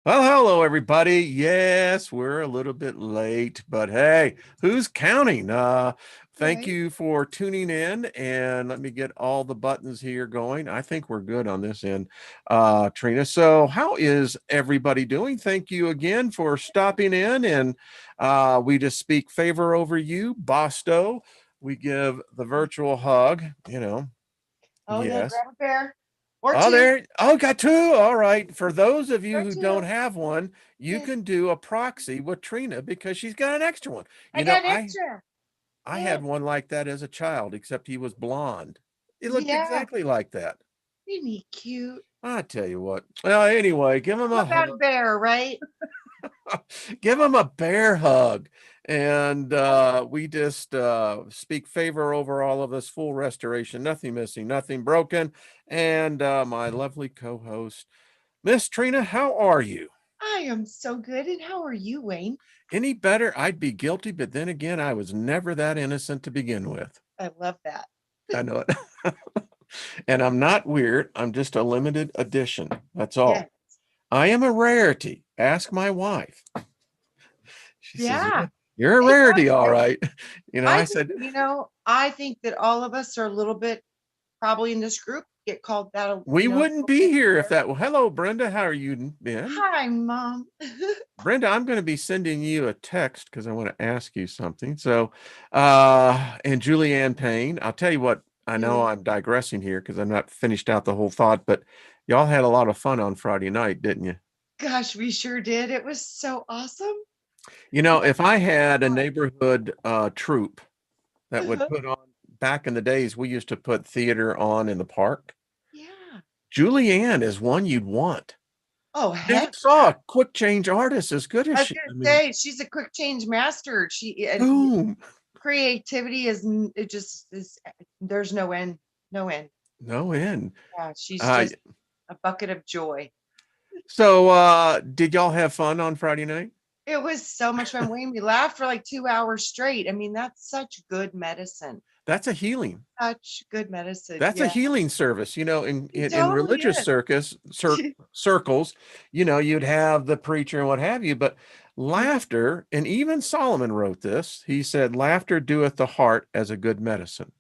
Well, hello, everybody. Yes, we're a little bit late, but hey, who's counting? Thank Right. you for tuning in, and let me get all the buttons here going. I think we're good on this end, Trina. So, how is everybody doing? Thank you again for stopping in, and we just speak favor over you, Bosto. We give the virtual hug, Oh yeah, yes. grab a bear or Oh, two there. Oh, got two. All right. For those of you or who don't two. have one, you Yeah, can do a proxy with Trina because she's got an extra one. I You know, got an I extra. I Yeah, had one like that as a child, except he was blonde. It looked yeah. exactly like that. Isn't he cute? I tell you what. Well, anyway, give him How a about a hug. bear, right? Give him a bear hug. And we just speak favor over all of us, full restoration, nothing missing, nothing broken. And my lovely co-host, Miss Trina, how are you? I am so good. And how are you, Wayne? Any better, I'd be guilty, but then again, I was never that innocent to begin with. I love that. I know it. And I'm not weird. I'm just a limited edition. That's all. Yeah, I am a rarity. Ask my wife. She says, yeah. yeah, you're a Hey, rarity, all Bosto. right. I I think said, I think that all of us are a little bit probably in this group get called that. we A wouldn't little be bit here if rare. that, well, hello, Brenda. How are you been? Hi, Mom. Brenda, I'm going to be sending you a text because I want to ask you something. So, and Julianne Payne, I'll tell you what, I know Julie. I'm digressing here because I'm not finished out the whole thought, but y'all had a lot of fun on Friday night, didn't you? Gosh, we sure did. It was so awesome. If I had a neighborhood troupe that would put on, back in the days, we used to put theater on in the park. Yeah. Julianne is one you'd want. Oh, Never heck saw yeah. a quick change artist as good as I was she. gonna I mean, say she's a quick change master. She and boom. creativity is it just is there's no end, no end. No end. Yeah, she's Uh, just a bucket of joy. So, did y'all have fun on Friday night? It was so much fun. Wayne, we laughed for like 2 hours straight. I mean, that's such good medicine. That's a healing. Such good medicine. That's a Yeah, healing service. In it in totally religious is. circles, you'd have the preacher and what have you, but laughter, and even Solomon wrote this. He said, "Laughter doeth the heart as a good medicine."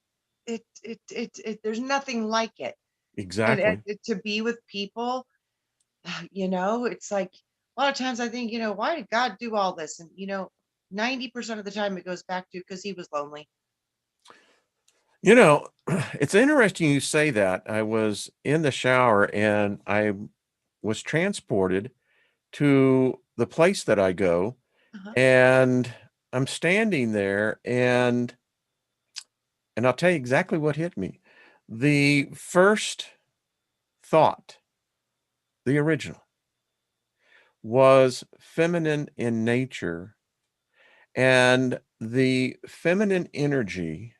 There's nothing like it. And Exactly. to be with people, it's like a lot of times I think, why did God do all this? And 90% of the time it goes back to because he was lonely. You know, it's interesting you say that. I was in the shower and I was transported to the place that I go, Uh-huh. and I'm standing there, and I'll tell you exactly what hit me. The first thought, the original, was feminine in nature, and the feminine energy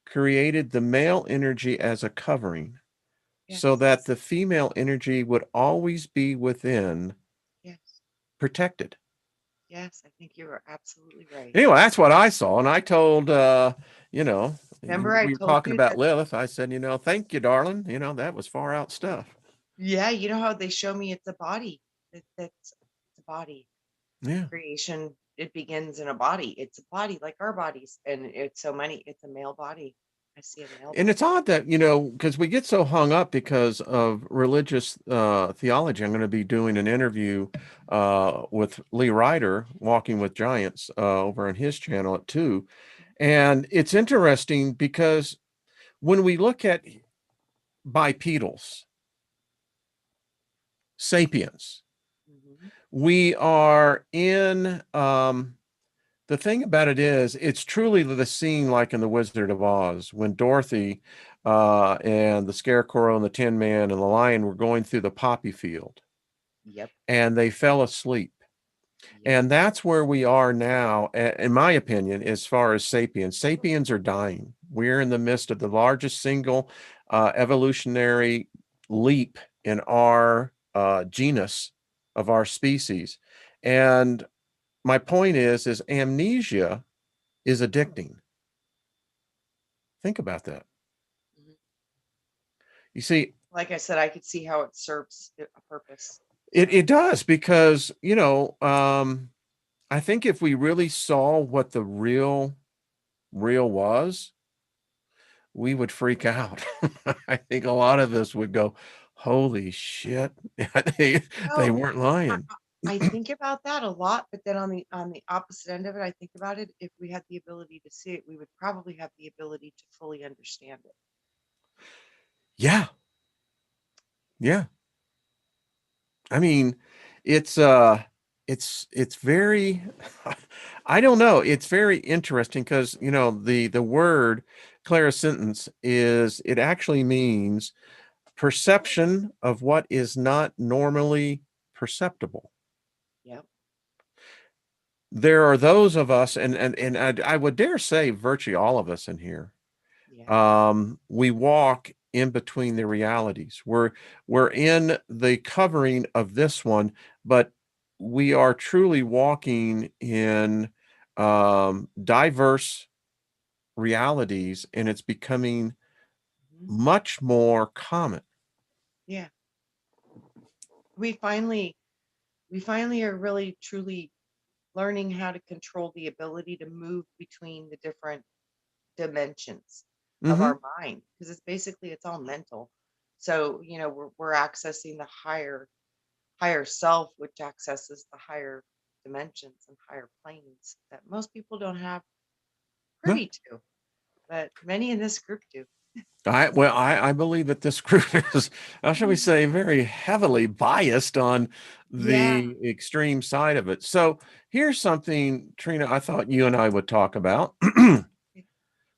created the male energy as a covering so Yes. that the female energy would always be within, Yes. protected. Yes. I think you are absolutely right. Anyway, that's what I saw. And I told, you know, Remember, I we were told talking you about that, Lilith. I said, thank you, darling. That was far out stuff. yeah, you know how they show me it's a body. It's a body. Yeah. Creation, it begins in a body. It's a body like our bodies. And it's so many, it's a male body. I see a male And body. it's odd that, because we get so hung up because of religious theology. I'm going to be doing an interview with Lee Ryder, Walking with Giants, over on his channel at 2. And it's interesting because when we look at bipedals, sapiens, Mhm. we are in, the thing about it is, it's truly the scene like in The Wizard of Oz when Dorothy and the Scarecrow and the Tin Man and the Lion were going through the poppy field Yep. and they fell asleep. Yep. And that's where we are now, in my opinion, as far as sapiens. Sapiens are dying. We're in the midst of the largest single evolutionary leap in our genus of our species. And my point is amnesia is addicting. Think about that. Mhm. You see, Like I said, I could see how it serves a purpose. It does because, I think if we really saw what the real was, we would freak out. I think a lot of us would go, "Holy shit." They Oh, weren't I lying. I think about that a lot, but then on the opposite end of it, I think about it, if we had the ability to see it, we would probably have the ability to fully understand it. Yeah. Yeah. I mean, it's it's very I don't know, it's very interesting because the word clairsentience is it actually means perception of what is not normally perceptible. Yep. There are those of us, and I would dare say virtually all of us in here, Yeah. we walk in between the realities. We're in the covering of this one, but we are truly walking in diverse realities, and it's becoming Mhm. much more common. Yeah. We finally we finally are really truly learning how to control the ability to move between the different dimensions of Hmm. our mind because it's all mental. So, we're accessing the higher self, which accesses the higher dimensions and higher planes that most people don't have No, privy to, but many in this group do. I believe that this group is, how shall we Mm. say, very heavily biased on Yeah. the extreme side of it. So here's something, Trina, I thought you and I would talk about.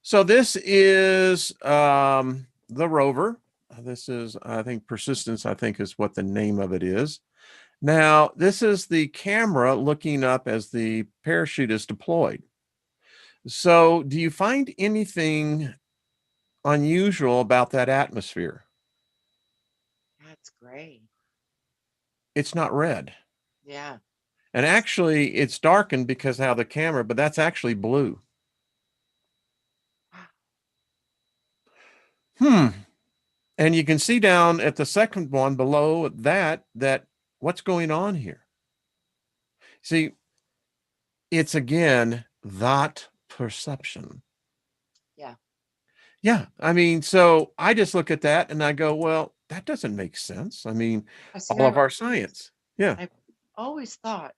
So this is the rover. This is, I think, persistence, I think is what the name of it is. Now, this is the camera looking up as the parachute is deployed. So do you find anything unusual about that atmosphere? That's great. It's not red. Yeah. And It's actually, it's darkened because how the camera, but that's actually blue. wow. Hmm. And you can see down at the second one below that what's going on here. See, it's again that perception. Yeah. Yeah. I mean, so I just look at that and I go, well, that doesn't make sense. I mean, I see. all of our science. Yeah. I've always thought,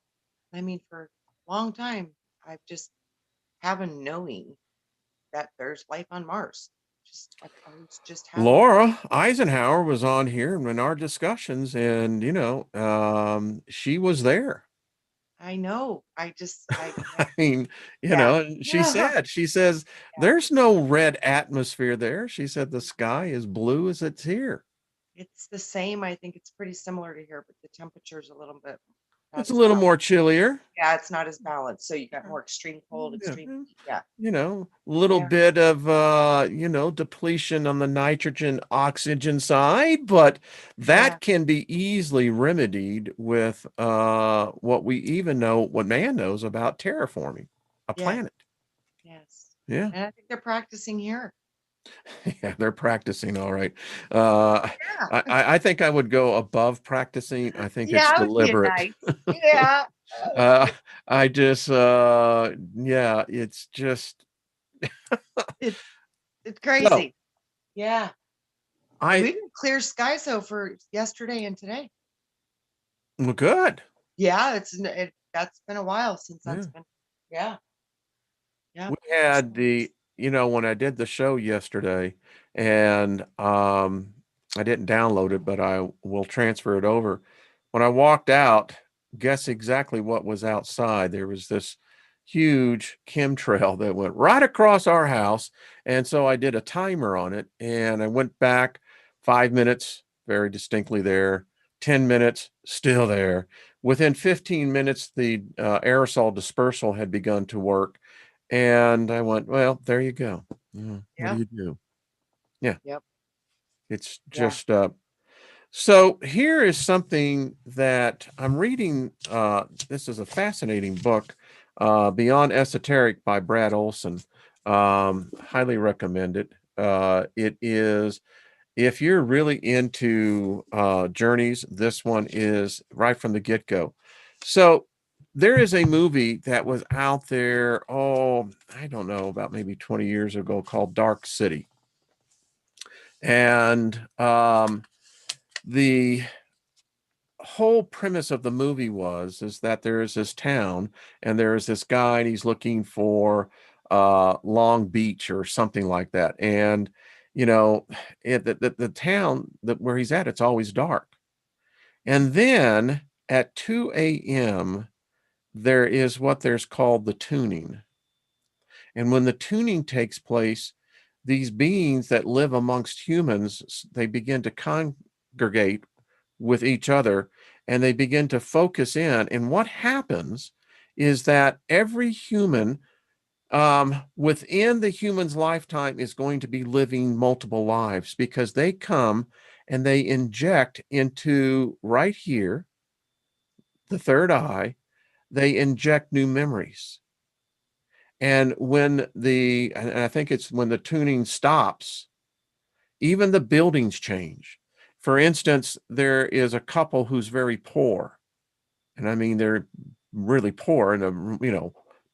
for a long time, I've just have a knowing that there's life on Mars. I've always just had that. Laura Eisenhower was on here in our discussions, and she was there. I know. I mean, Yeah. Yeah. she says, Yeah. there's no red atmosphere there. She said the sky is blue as it's here. It's the same. I think it's pretty similar to here, but the temperature's a little bit not It's a as little balanced. more chillier. Yeah, it's not as balanced. So you got more extreme cold, Yeah. extreme heat. Yeah. Little Yeah. bit of depletion on the nitrogen oxygen side, but Yeah. that can be easily remedied with what we even know, what man knows about terraforming a Yes. planet. Yes. Yeah. And I think they're practicing here. Yeah, they're practicing all right. Uh, Yeah. I think I would go above practicing. I think it's Yeah, it would be a deliberate. nice. Yeah. Uh, I just, yeah, it's just It's it's so crazy. Yeah. And I we've been clear skies though for yesterday and today. well, good. Yeah, that's been a while since Yeah. that's been. Yeah. Yeah. We Clear had skies. when I did the show yesterday, and I didn't download it, but I will transfer it over. When I walked out, guess exactly what was outside. There was this huge chemtrail that went right across our house. And so I did a timer on it and I went back 5 minutes, very distinctly there, 10 minutes, still there. Within 15 minutes, the aerosol dispersal had begun to work. And I went, well, there you go. What do Yeah. you do? Yeah, Yep. it's Yeah. just so here is something that I'm reading. This is a fascinating book, Beyond Esoteric by Brad Olson. Highly recommend it. It is if you're really into journeys, this one is right from the get-go. So there is a movie that was out there, oh, I don't know, about maybe 20 years ago, called Dark City. And the whole premise of the movie is that there is this town, and there is this guy, and he's looking for Long Beach or something like that. And you know, the town where he's at, it's always dark. And then at 2 a.m., there is what there's called the tuning. And when the tuning takes place, these beings that live amongst humans, they begin to congregate with each other, and they begin to focus in. And what happens is that every human within the human's lifetime is going to be living multiple lives, because they come and they inject into right here, the third eye, they inject new memories. And and I think it's when the tuning stops, even the buildings change. For instance, there is a couple who's very poor. And I mean, they're really poor in a,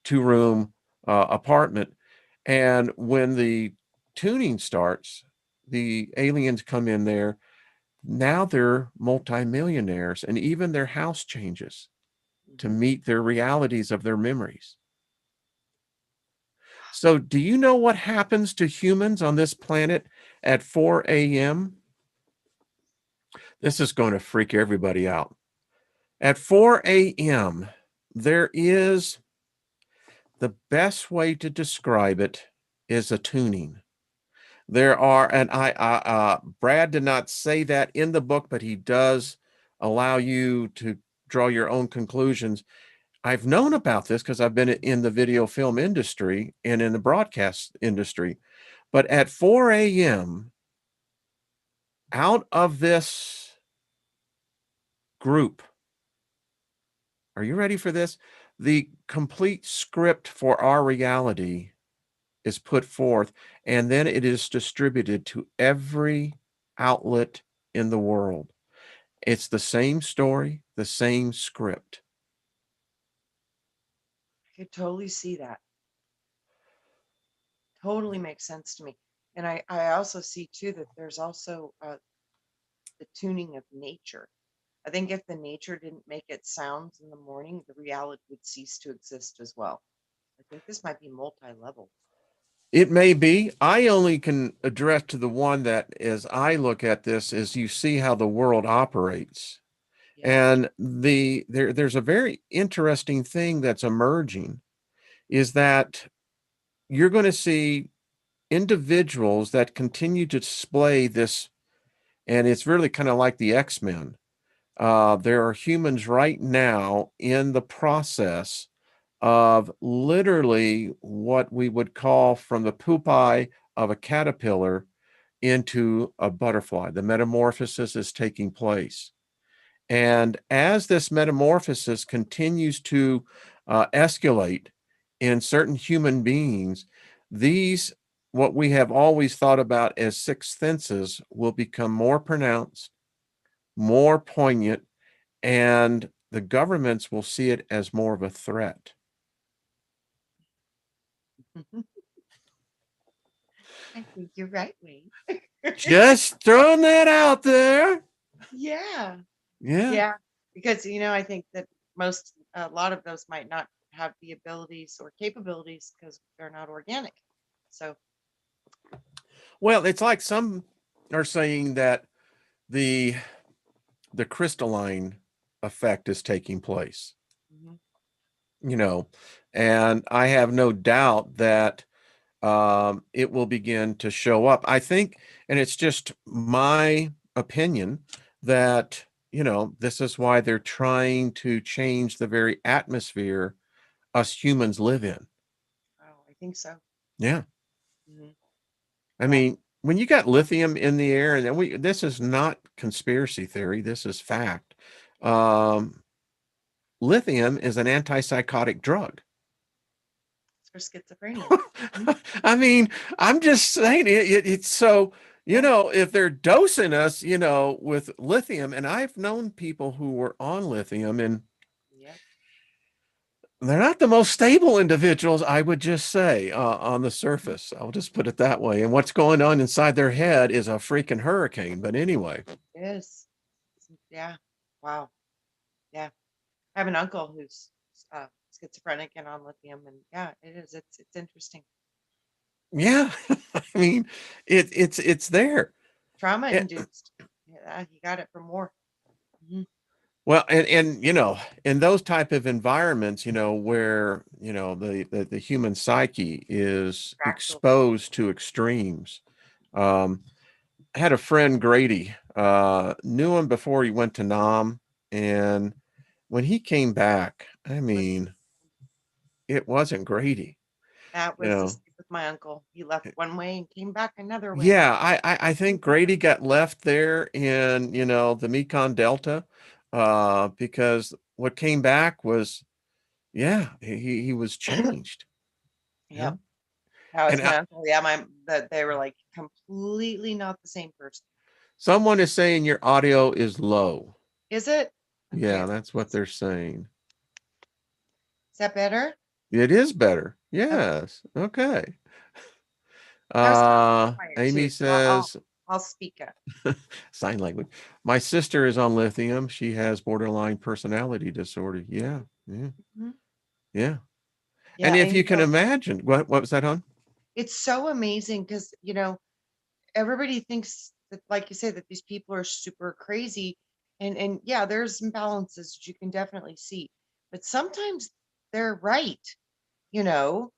2-room apartment. And when the tuning starts, the aliens come in there. Now they're multimillionaires, and even their house changes to Mhm. meet their realities of their memories. So, do you know what happens to humans on this planet at 4 a.m.? This is going to freak everybody out. At 4 a.m., there is the best way to describe it is a tuning. There are, and Brad did not say that in the book, but he does allow you to draw your own conclusions. I've known about this because I've been in the video film industry and in the broadcast industry. But at 4 a.m., out of this group, are you ready for this? The complete script for our reality is put forth, and then it is distributed to every outlet in the world. It's the same story, the same script. I could totally see that. Totally makes sense to me. And I also see too that there's also the tuning of nature. I think if the nature didn't make its sounds in the morning, the reality would cease to exist as well. I think this might be multi-level. It may be. I only can address to the one that, as I look at this, is you see how the world operates. Yeah. And there's a very interesting thing that's emerging, is that you're going to see individuals that continue to display this, and it's really kind of like the X-Men. There are humans right now in the process of literally what we would call from the pupae of a caterpillar into a butterfly. The metamorphosis is taking place. And as this metamorphosis continues to escalate in certain human beings, these, what we have always thought about as sixth senses, will become more pronounced, more poignant, and the governments will see it as more of a threat. I think you're right, Wayne. Just throwing that out there. Yeah. Yeah. Yeah. Because, I think that a lot of those might not have the abilities or capabilities because they're not organic. So, Well, it's like some are saying that the the crystalline effect is taking place, mhm. you know, and I have no doubt that it will begin to show up. I think, and it's just my opinion, that, this is why they're trying to change the very atmosphere us humans live in. Oh, I think so. Yeah. Mhm. I Yeah. mean, when you got lithium in the air, and this is not conspiracy theory, this is fact. Um, Lithium is an antipsychotic drug. It's for schizophrenia. Mhm. I mean, I'm just saying it's so. You know, if they're dosing us, you know, with lithium, and I've known people who were on lithium, and Yep. they're not the most stable individuals, I would just say, on the Mm. surface. I'll just put it that way. And what's going on inside their head is a freaking hurricane. But anyway, It is. Yeah. Wow. Yeah. I have an uncle who's schizophrenic and on lithium, and yeah, it is. It's interesting. yeah, I mean, it's there. Trauma Eh, induced. Yeah, he got it from war. Hmm. well, and you know, in those type of environments, you know, where you know the human psyche is Fractal. exposed to extremes. Um, I had a friend Grady, knew him before he went to Nam, and when he came back, I Was mean, it wasn't Grady, that you was the know. same with my uncle. He left one way and came back another way. Yeah, I think Grady got left there in, you know, the Mekong Delta, because what came back was, yeah, he was changed. Yeah. Yep. That was And my uncle. Yeah, my that they were like completely not the same person. someone is saying your audio is low. Is it? Okay. Yeah, that's what they're saying. Is that better? It is better. Okay. Yes. Okay. I was talking quiet Amy too, so says, I'll speak up. sign language. My sister is on lithium. She has borderline personality disorder. Yeah. Yeah. Mhm. Yeah. And Yeah, if and you can imagine, what was that, hon? it's so amazing because everybody thinks that, like you say, that these people are super crazy, and yeah, there's imbalances that you can definitely see, but sometimes they're right, you know,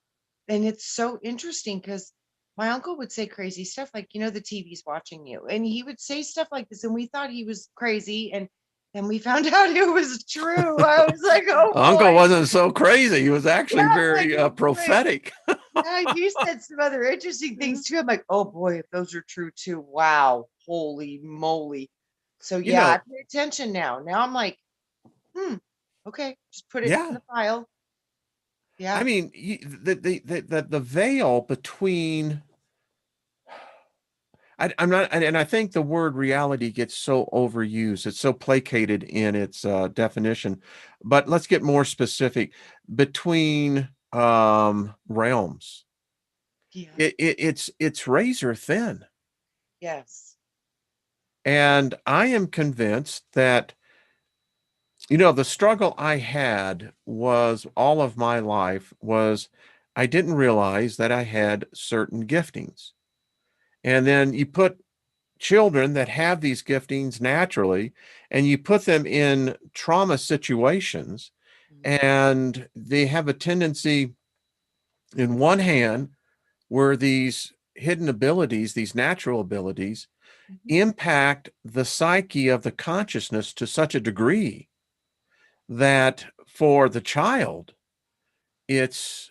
and it's so interesting because my uncle would say crazy stuff like, the TV's watching you, and he would say stuff like this, and we thought he was crazy, and then we found out it was true. I was like, oh Uncle boy, wasn't so crazy. He was yeah, actually I'm like, very oh boy. prophetic. Yeah, you said some other interesting things too. I'm like, oh boy, if those are true too. Wow. Holy moly. So You yeah, I know, pay attention now. Now I'm like, hmm, okay, just put it in yeah. the file. I Yeah. mean, the veil between I'm not, and I think the word reality gets so overused. It's so placated in its definition. But let's get more specific. Between realms, Yeah. it's razor thin. Yes. And I am convinced that, you know, the struggle I had was all of my life was I didn't realize that I had certain giftings. And then you put children that have these giftings naturally, and you put them in trauma situations, Mhm. and they have a tendency, in one hand, where these hidden abilities, these natural abilities, Mhm. impact the psyche of the consciousness to such a degree that for the child, it's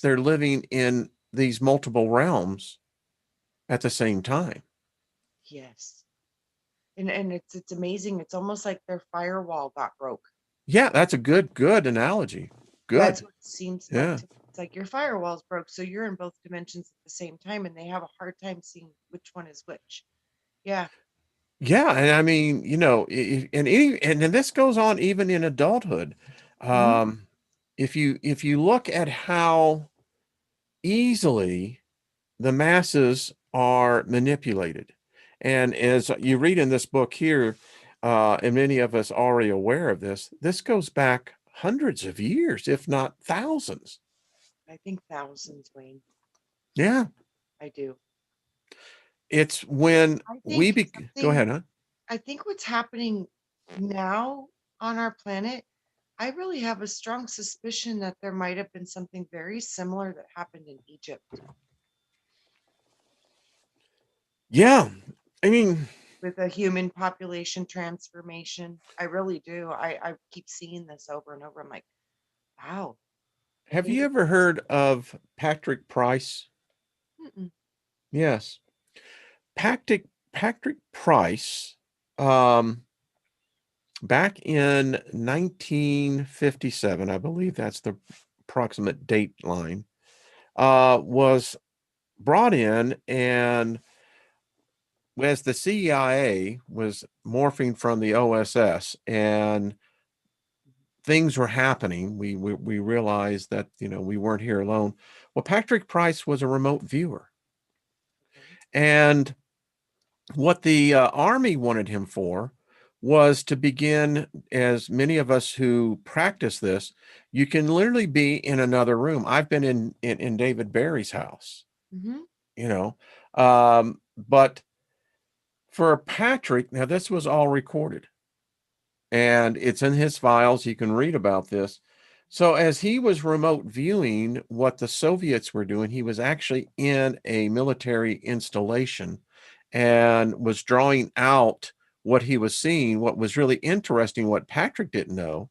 they're living in these multiple realms at the same time. Yes. And it's amazing. It's almost like their firewall got broke. Yeah, that's a good analogy. That's Good. what it seems like Yeah. to me. It's like your firewall's broke, so you're in both dimensions at the same time, and they have a hard time seeing which one is which. Yeah. Yeah, and I mean, you know, and then this goes on even in adulthood. Mhm. Um, if you look at how easily the masses are manipulated, and as you read in this book here, and many of us already aware of this, this goes back hundreds of years, if not thousands. I think thousands, Wayne. Yeah, I do. it's when I we think be go something ahead, huh? I think what's happening now on our planet, I really have a strong suspicion that there might have been something very similar that happened in Egypt Yeah, I mean, with a human population transformation. I really do. I keep seeing this over and over. I'm like, wow, I have think you ever it's heard of Patrick Price? mm-mm, Yes. Patrick Price, um, back in 1957, I believe that's the approximate date line, was brought in, and as the CIA was morphing from the OSS and things were happening, we realized that, you know, we weren't here alone. Well, Patrick Price was a remote viewer. Okay. And what the Army wanted him for was to begin, as many of us who practice this, you can literally be in another room. I've been in David Barry's house, Mm-hmm. you know, but for Patrick, now this was all recorded and it's in his files. You can read about this. So as he was remote viewing what the Soviets were doing, he was actually in a military installation and was drawing out what he was seeing. What was really interesting, what Patrick didn't know,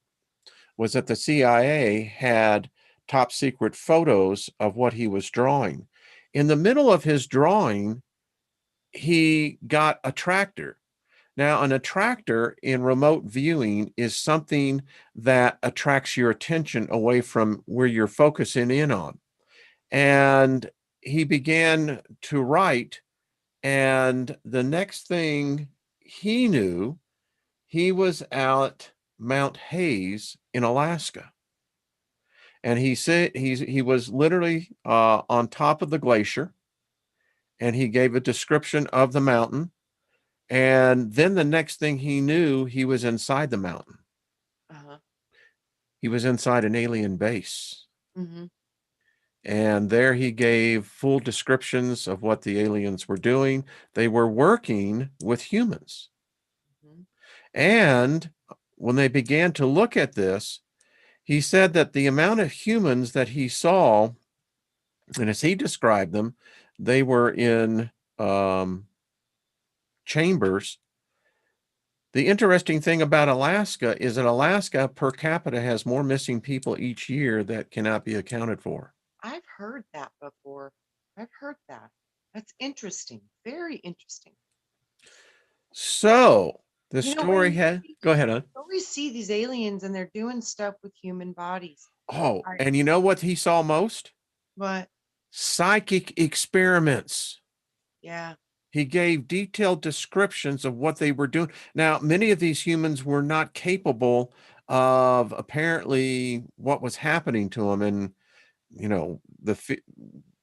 was that the CIA had top secret photos of what he was drawing. In the middle of his drawing, he got a tractor. Now, an attractor in remote viewing is something that attracts your attention away from where you're focusing in on. And he began to write, and the next thing he knew, he was at Mount Hayes in Alaska. And he said he was literally on top of the glacier, and he gave a description of the mountain. And then the next thing he knew, he was inside the mountain. Uh-huh. He was inside an alien base. Mm-hmm. And there he gave full descriptions of what the aliens were doing. They were working with humans. Mm-hmm. And when they began to look at this, he said that the amount of humans that he saw, and as he described them, they were in chambers. The interesting thing about Alaska is that Alaska per capita has more missing people each year that cannot be accounted for. I've heard that before. I've heard that. That's interesting. Very interesting. So the You know, when story we had, see, go ahead on. when we see these aliens and they're doing stuff with human bodies, Oh, I and you know what he saw most? but Psychic experiments. yeah. He gave detailed descriptions of what they were doing. Now, many of these humans were not capable of apparently what was happening to them. And, you know,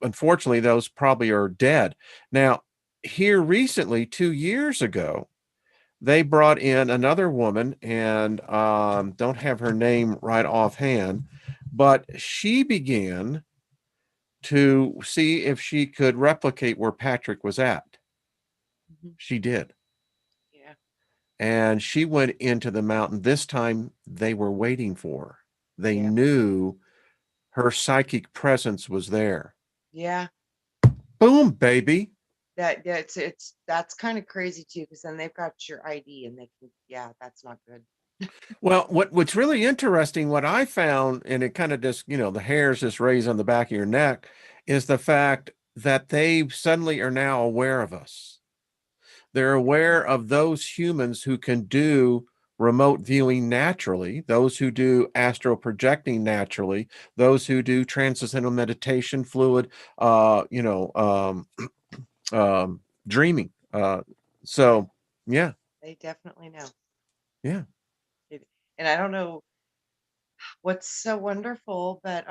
unfortunately, those probably are dead. Now, here recently, 2 years ago, they brought in another woman, and don't have her name right offhand, but she began to see if she could replicate where Patrick was at. Mhm. She did. Yeah. And she went into the mountain. This time they were waiting for her. They Yeah. knew her psychic presence was there. Yeah. Boom, baby. That's kind of crazy too, because then they've got your ID and they can, yeah, that's not good. Well, what's really interesting, what I found, and it kind of just, you know, the hairs just raise on the back of your neck, is the fact that they suddenly are now aware of us. They're aware of those humans who can do remote viewing naturally, those who do astral projecting naturally, those who do transcendental meditation, fluid, you know, dreaming. Yeah, So, yeah, they definitely know. yeah. It, and I don't know what's so wonderful, but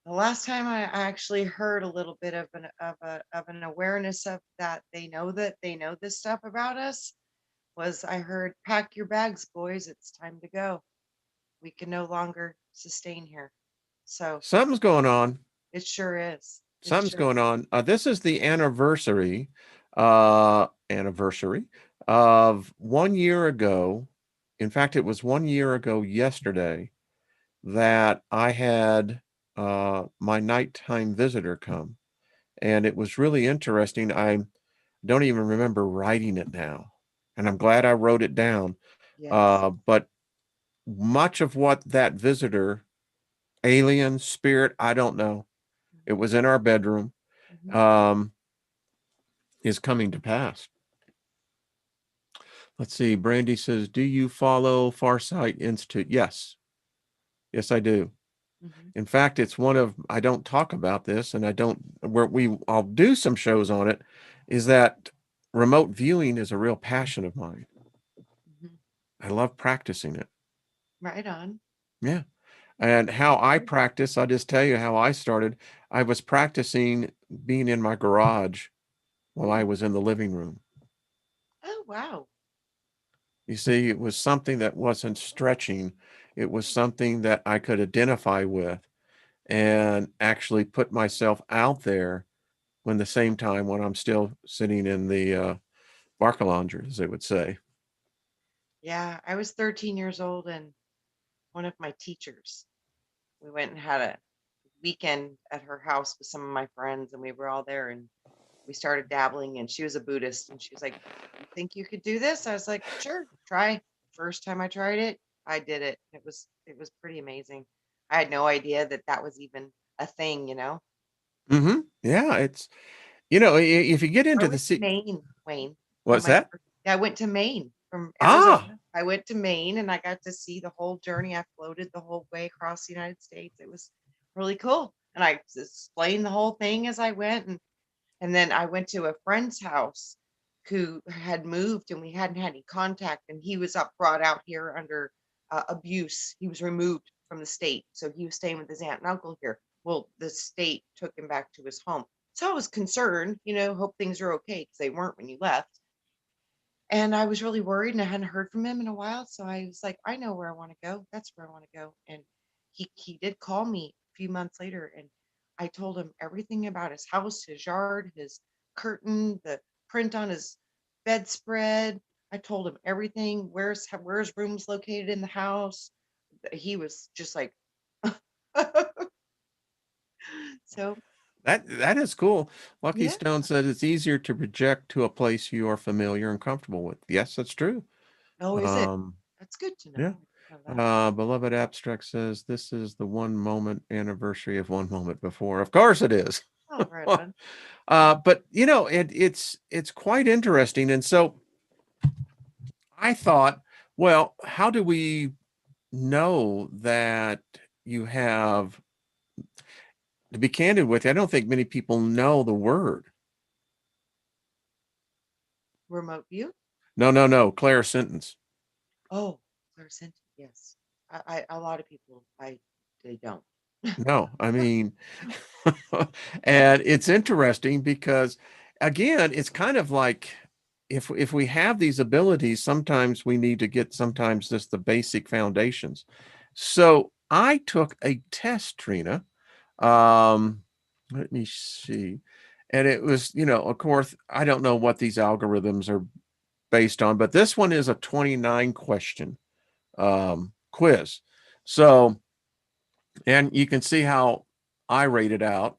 the last time I actually heard a little bit of an awareness of that they know this stuff about us was I heard, "Pack your bags, boys. It's time to go. We can no longer sustain here." So Something's going on. it sure is. It Something's sure going is. on. This is the anniversary of 1 year ago. In fact, it was 1 year ago yesterday that I had my nighttime visitor come, and it was really interesting. I don't even remember writing it now, and I'm glad I wrote it down. Yes. But much of what that visitor, alien, spirit, I don't know, it was in our bedroom, Mm-hmm. um, is coming to pass. Let's see. Brandy says, "Do you follow Farsight Institute?" Yes. Yes, I do. Mm-hmm. In fact, it's one of, I don't talk about this, and I don't, I'll do some shows on it, is that remote viewing is a real passion of mine. Mm-hmm. I love practicing it. Right on. Yeah. And how I practice, I'll just tell you how I started. I was practicing being in my garage while I Ooh. was in the living room. Oh, wow. You see, it was something that wasn't stretching. It was something that I could identify with and actually put myself out there when the same time when I'm still sitting in the Barcalonger, as they would say. Yeah, I was 13 years old, and one of my teachers, we went and had a weekend at her house with some of my friends, and we were all there, and we started dabbling. And she was a Buddhist, and she was like, "You think you could do this?" I was like, "Sure, try." First time I tried it, I did it. It was pretty amazing. I had no idea that that was even a thing, you know. Yeah, it's, if you get I into the went to Maine, Wayne, on what's my that? yeah, I went to Maine from Arizona. Ah, I went to Maine, and I got to see the whole journey. I floated the whole way across the United States. It was really cool. And I explained the whole thing as I went. And then I went to a friend's house who had moved, and we hadn't had any contact. And he was brought out here under abuse. He was removed from the state. So he was staying with his aunt and uncle here. Well, the state took him back to his home. So I was concerned, hope things are okay, because they weren't when you left. And I was really worried, and I hadn't heard from him in a while. So I was like, I know where I want to go. That's where I want to go. And he did call me a few months later, and I told him everything about his house, his yard, his curtain, the print on his bedspread. I told him everything, where his room's located in the house. He was just like, so that is cool. Lucky yeah. Stone said it's easier to project to a place you are familiar and comfortable with. Yes, that's true. Oh, is it? Um, That's good to yeah. know. I didn't know that. Beloved Abstract says this is the 1 moment anniversary of 1 moment before. Of course it is. Oh, right on. But it's quite interesting. And so I thought, well, how do we know that you have, to be candid with you, I don't think many people know the word. Remote view. No, Clairsentience. Oh, Clairsentience, yes. A lot of people, they don't. No, I mean, and it's interesting because, again, it's kind of like if we have these abilities, sometimes we need to get sometimes just the basic foundations. So I took a test, Trina. Um, Let me see. And it was, of course, I don't know what these algorithms are based on, but this one is a 29 question quiz. So, and you can see how I rate it out.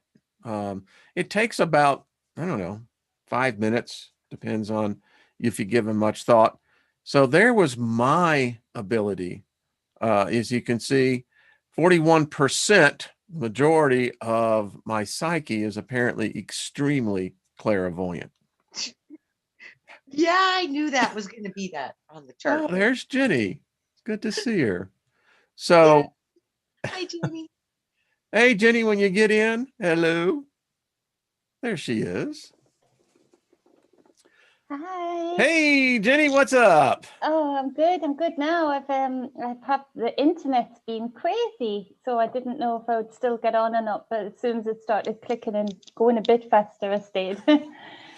It takes about, I don't know, 5 minutes, depends on if you give them much thought. So there was my ability. As you can see, 41%, the majority of my psyche is apparently extremely clairvoyant. Yeah, I knew that was going to be that on the chart. Oh, there's Jenny. It's good to see her. Yeah. So, Hi, Jamie. hey, Jenny, when you get in, hello. There she is. Hi. Hey, Jenny, what's up? Oh, I'm good. I'm good now. I've had the internet's been crazy, so I didn't know if I would still get on or not. But as soon as it started clicking and going a bit faster, I stayed.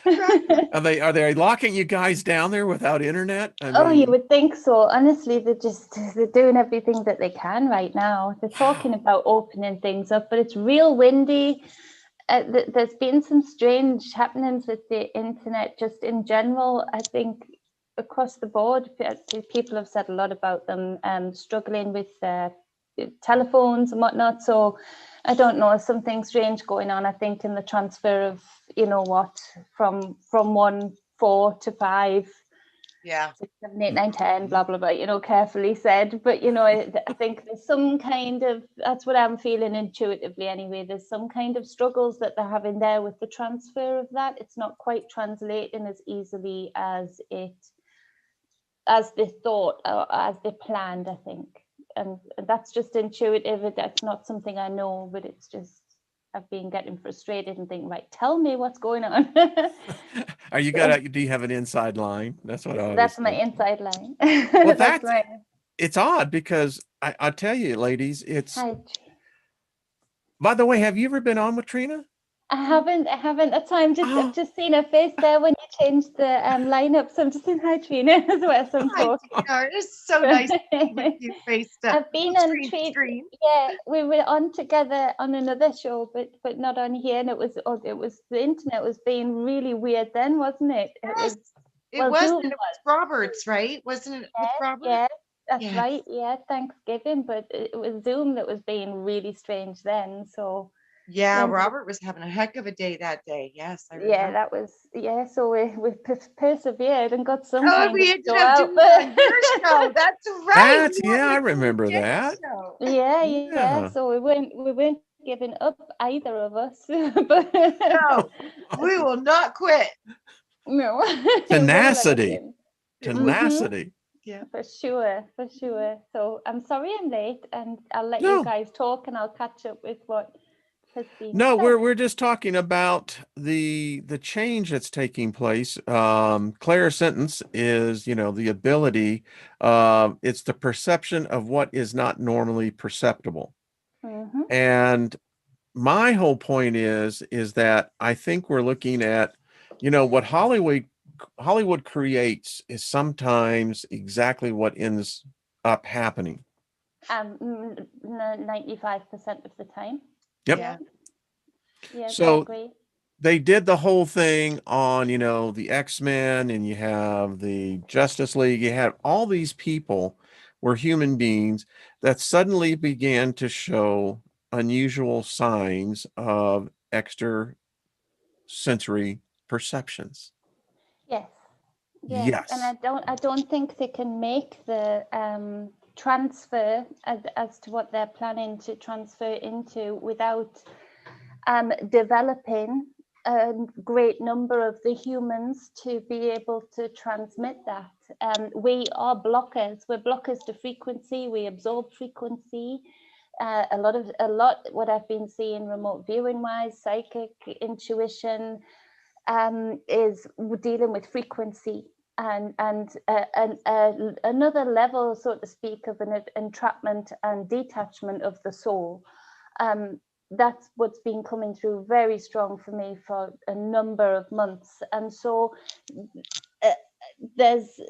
Right. Are they locking you guys down there without internet? I Oh, you mean, would think so. Honestly, they're doing everything that they can right now. They're talking wow. about opening things up, but it's real windy. There's been some strange happenings with the internet just in general. I think across the board, people have said a lot about them struggling with telephones and whatnot. So I don't know, something strange going on, I think, in the transfer of, from 1, 4 to 5. Yeah. 6, 7, 8, 9, 10, blah, blah, blah, carefully said. But, I think there's some kind of, that's what I'm feeling intuitively anyway. There's some kind of struggles that they're having there with the transfer of that. It's not quite translating as easily as they thought or as they planned, I think. and that's just intuitive. That's not something I know, but it's just I've been getting frustrated and thinking, right, tell me what's going on. Do you have an inside line? That's what I always That's my think. inside line. Well, That's my it's odd because I tell you, ladies, it's, hi. by the way, have you ever been on with Trina? I haven't. That's why I've Oh, just seen her face there when you changed the lineup. So I'm just saying hi, Trina, as well as I'm Hi, talking. Tina. It's so nice to be with you face to I've been on Trina. Yeah, we were on together on another show, but not on here. And it was the internet was being really weird then, wasn't it? Yes, it Well, was, Zoom and it was Robert's, right? Wasn't it with Robert? yeah, that's Yes. right. Yeah, Thanksgiving, but it was Zoom that was being really strange then. So Yeah, when Robert was having a heck of a day that day. Yes, I yeah, remember. that was so we persevered and got some Oh, kind we of ended show up out. doing it on your show. That's right. that's, We were yeah, I on remember Jen's that. show. Yeah. Yeah. So we weren't giving up, either of us. But No, we will not quit. no, Tenacity. Mhm. Tenacity. Yeah. For sure. So I'm sorry I'm late, and I'll let you No, guys talk, and I'll catch up with what has been no, said. we're just talking about the change that's taking place. Clairsentience is, the ability, it's the perception of what is not normally perceptible. Hmm. And my whole point is that I think we're looking at, what Hollywood creates is sometimes exactly what ends up happening. 95% of the time. Yep. Yeah. Yeah, I So agree. they did the whole thing on, the X-Men, and you have the Justice League. You have all these people were human beings that suddenly began to show unusual signs of extrasensory perceptions. Yes. Yes, and Yes. I don't think they can make the transfer as to what they're planning to transfer into without developing a great number of the humans to be able to transmit that. We are blockers. We're blockers to frequency. We absorb frequency. A lot. What I've been seeing remote viewing wise, psychic intuition, is dealing with frequency and another level, so to speak, of an entrapment and detachment of the soul. That's what's been coming through very strong for me for a number of months, and so uh, there's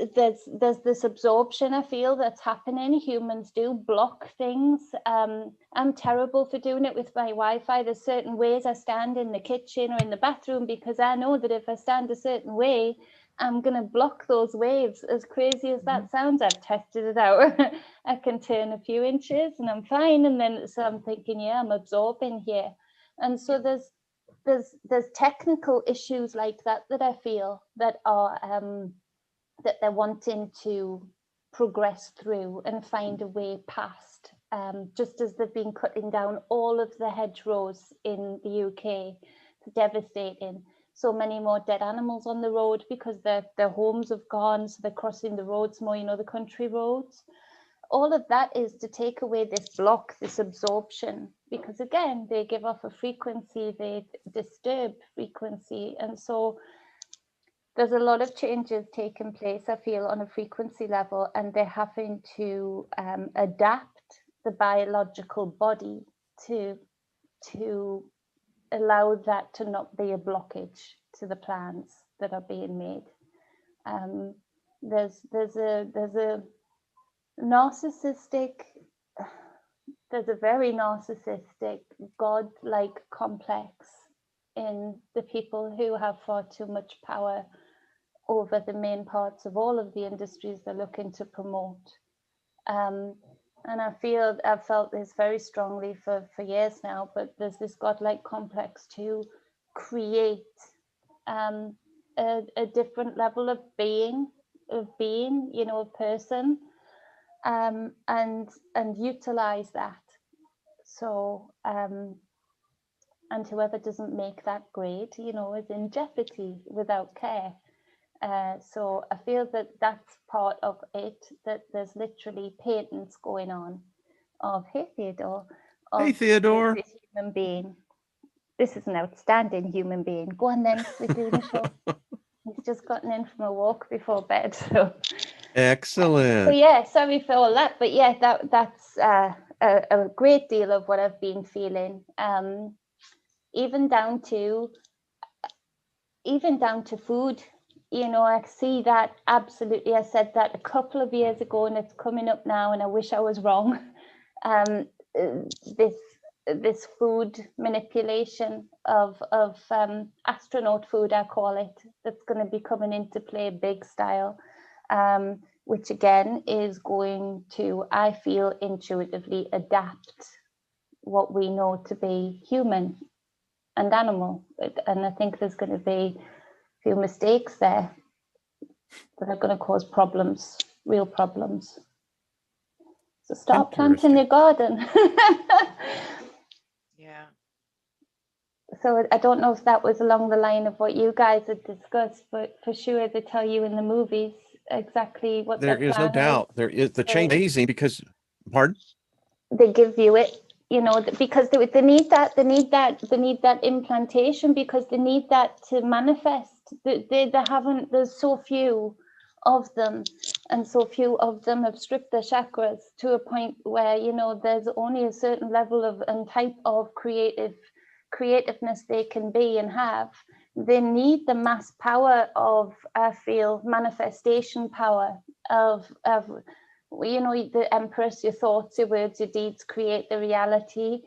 this absorption I feel that's happening. Humans do block things. I'm terrible for doing it with my Wi-Fi. There's certain ways I stand in the kitchen or in the bathroom because I know that if I stand a certain way, I'm going to block those waves. As crazy as that sounds, I've tested it out. I can turn a few inches and I'm fine. And then so I'm thinking, yeah, I'm absorbing here. And so there's technical issues like that I feel that are that they're wanting to progress through and find a way past. Just as they've been cutting down all of the hedgerows in the UK, it's devastating. So many more dead animals on the road because their homes have gone, so they're crossing the roads more, the country roads. All of that is to take away this block, this absorption, because again, they give off a frequency, they disturb frequency. And so there's a lot of changes taking place, I feel, on a frequency level, and they're having to adapt the biological body to allow that to not be a blockage to the plans that are being made. There's a narcissistic, there's a very narcissistic, God-like complex in the people who have far too much power over the main parts of all of the industries they're looking to promote. And I've felt this very strongly for years now, but there's this godlike complex to create a different level of being, a person, and utilize that. So, and whoever doesn't make that grade, is in jeopardy without care. So I feel that that's part of it, that there's literally patents going on of, hey Theodore, Hey, of Theodore. this human being. This is an outstanding human being. Go on then, we're doing a show. He's just gotten in from a walk before bed. So Excellent. yeah, sorry for all that. But yeah, that's a great deal of what I've been feeling. Even down to food. You know, I see that absolutely. I said that a couple of years ago, and it's coming up now, and I wish I was wrong. This food manipulation of astronaut food, I call it, that's going to be coming into play big style, which again is going to, I feel, intuitively adapt what we know to be human and animal. And I think there's going to be a few mistakes there that are going to cause problems, real problems. So start planting your garden. Yeah. So I don't know if that was along the line of what you guys had discussed, but for sure they tell you in the movies exactly what There is no doubt. There is the change amazing because, pardon? They give you it, you know, because they need that, they need that implantation, because they need that to manifest. They haven't, there's so few of them, and so few of them have stripped their chakras to a point where, you know, there's only a certain level of and type of creativeness they can be and have. They need the mass power of, I feel, manifestation power of you know, the Empress, your thoughts, your words, your deeds create the reality.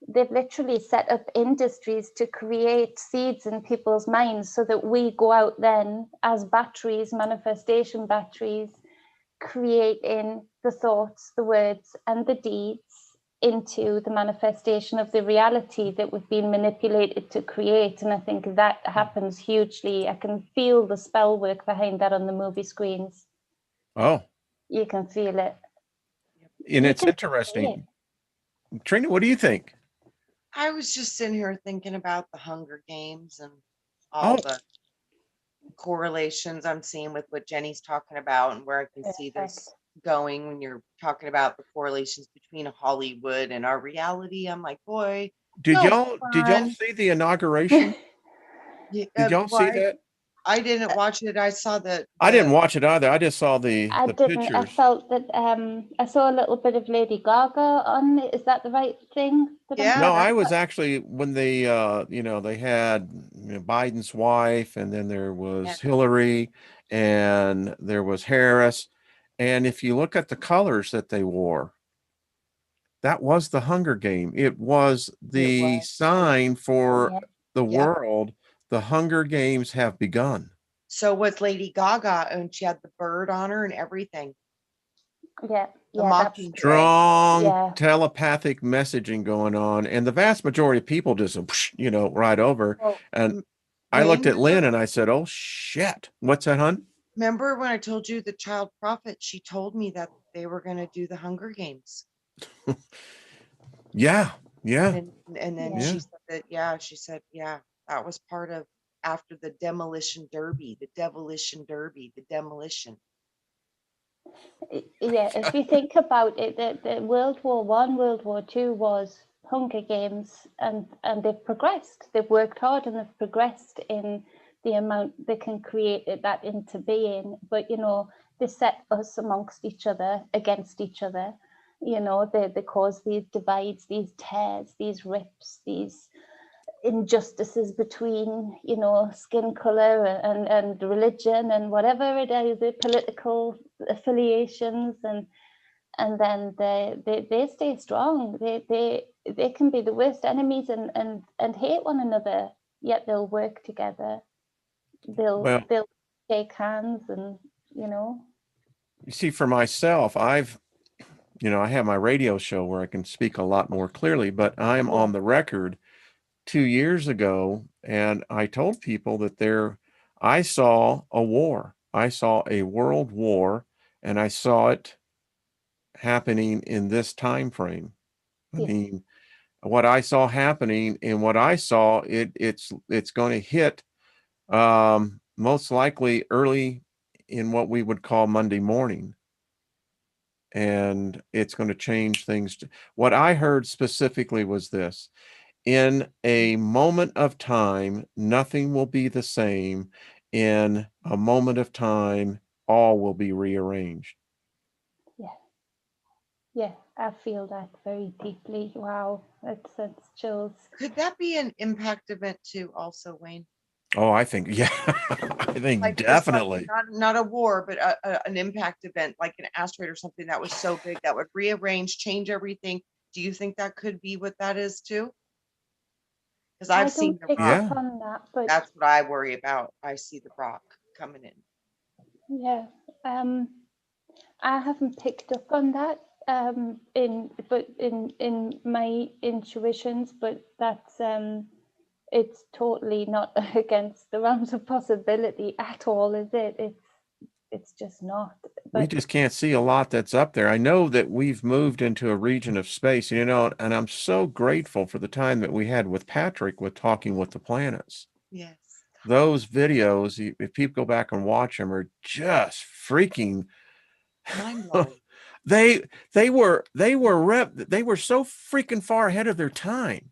They've literally set up industries to create seeds in people's minds so that we go out then as batteries, manifestation batteries, creating the thoughts, the words, and the deeds into the manifestation of the reality that we've been manipulated to create. And I think that happens hugely. I can feel the spell work behind that on the movie screens. Oh, you can feel it. And it's interesting. Trina, what do you think? I was just sitting here thinking about the Hunger Games and all the correlations I'm seeing with what Jenny's talking about, and where I can see this going when you're talking about the correlations between Hollywood and our reality. I'm like, boy, did y'all see the inauguration? Did y'all see that? I didn't watch it. I saw I didn't watch it either. I just saw the pictures. I felt that I saw a little bit of Lady Gaga on it. Is that the right thing? Yeah. No, I was actually, when they you know, they had Biden's wife, and then there was Hillary, and there was Harris. And if you look at the colors that they wore, that was the Hunger Game. It was the sign for the world. The Hunger Games have begun. So was Lady Gaga, and she had the bird on her and everything. Yeah, the mockingbird. Strong telepathic messaging going on, and the vast majority of people just, you know, right over. And I looked at Lynn and I said, "Oh shit, what's that, hun?" Remember when I told you the child prophet? She told me that they were going to do the Hunger Games. Yeah. And then she said that, she said, that was part of, after the demolition derby, the demolition. Yeah, if you think about it, the World War I, World War II was Hunger Games, and they've progressed. They've worked hard and they've progressed in the amount they can create that into being. But, you know, they set us amongst each other, against each other. You know, they cause these divides, these tears, these rips, these injustices between, you know, skin color and religion and whatever it is, the political affiliations, and then they stay strong. They can be the worst enemies and hate one another, yet they'll work together. They'll shake hands, and you know. You see, for myself, you know, I have my radio show where I can speak a lot more clearly, but I'm on the record 2 years ago, and I told people that I saw a war. I saw a world war, and I saw it happening in this time frame. I mean, what I saw happening, and what I saw, it's going to hit most likely early in what we would call Monday morning. and it's going to change things. What I heard specifically was this: in a moment of time, nothing will be the same. In a moment of time, all will be rearranged. Yeah, I feel that very deeply. Wow, that's chills. Could that be an impact event too, also, Wayne? Oh, I think, yeah, I think Like just like definitely. not a war, but an impact event, like an asteroid or something that was so big that would rearrange, change everything. Do you think that could be what that is too? Because I I've seen don't the pick rock. up Yeah. on that, but That's what I worry about. I see the rock coming in. yeah, I haven't picked up on that in my intuitions, but that's it's totally not against the realms of possibility at all, is it? It's just not. We But just can't see a lot that's up there. I know that we've moved into a region of space, and I'm so grateful for the time that we had with Patrick with Talking with the Planets. Yes. Those videos, if people go back and watch them, are just freaking Mind blowing. they they were so freaking far ahead of their time.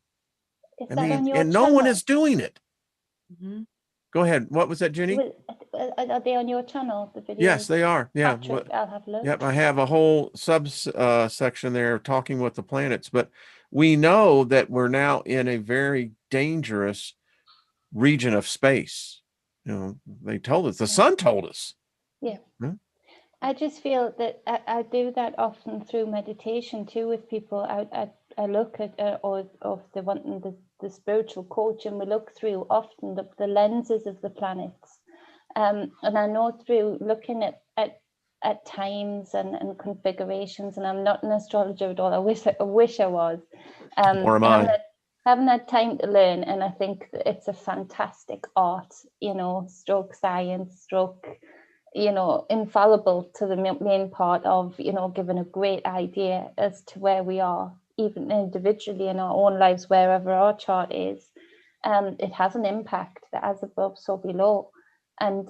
is I that mean, on your and no one channel? is doing it. Mm-hmm. Go ahead. What was that, Jenny? Are they on your channel, the Yes, videos? they are. Yeah. Patrick, I'll have a look. Yep, I have a whole section there Talking with the Planets, but we know that we're now in a very dangerous region of space. They told us, the sun told us. Yeah. Hmm? I just feel that I do that often through meditation too with people. I look at or if they're wanting the spiritual coach, and we look through often the lenses of the planets. And I know through looking at times and configurations, and I'm not an astrologer at all. I wish I was. Or am I? Haven't had time to learn, and I think that it's a fantastic art, stroke science, stroke, infallible to the main part of, giving a great idea as to where we are, even individually in our own lives, wherever our chart is. It has an impact that as above, so below. And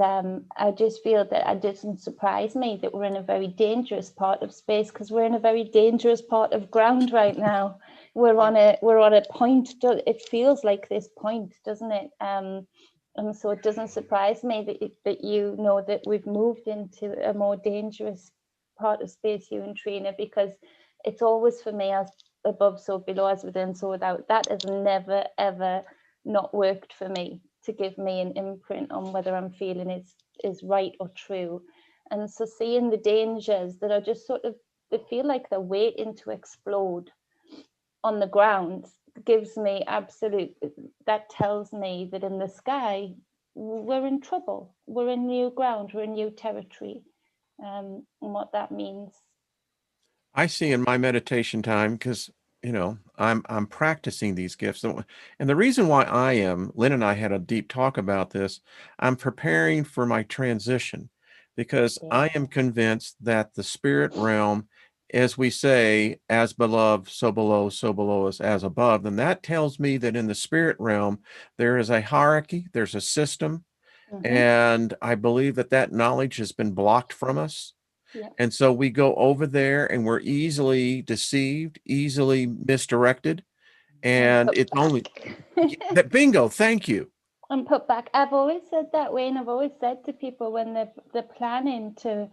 I just feel that it doesn't surprise me that we're in a very dangerous part of space, because we're in a very dangerous part of ground right now. We're on a point. It feels like this point, doesn't it? And so it doesn't surprise me that you know that we've moved into a more dangerous part of space, you and Trina, because it's always for me as above, so below, as within, so without. That has never, ever not worked for me to give me an imprint on whether I'm feeling is right or true. And so seeing the dangers that are just sort of, they feel like they're waiting to explode on the ground, gives me that tells me that in the sky we're in trouble, we're in new ground, we're in new territory, and what that means. I see in my meditation time, because I'm practicing these gifts, and the reason why Lynn and I had a deep talk about this. I'm preparing for my transition, because I am convinced that the spirit realm, as we say, as below, so below us as above, then that tells me that in the spirit realm there is a hierarchy, there's a system, and I believe that knowledge has been blocked from us. Yeah. And so we go over there and we're easily deceived, easily misdirected. And it's only that bingo. Thank you. And put back. I've always said that, Wayne. I've always said to people when they're planning to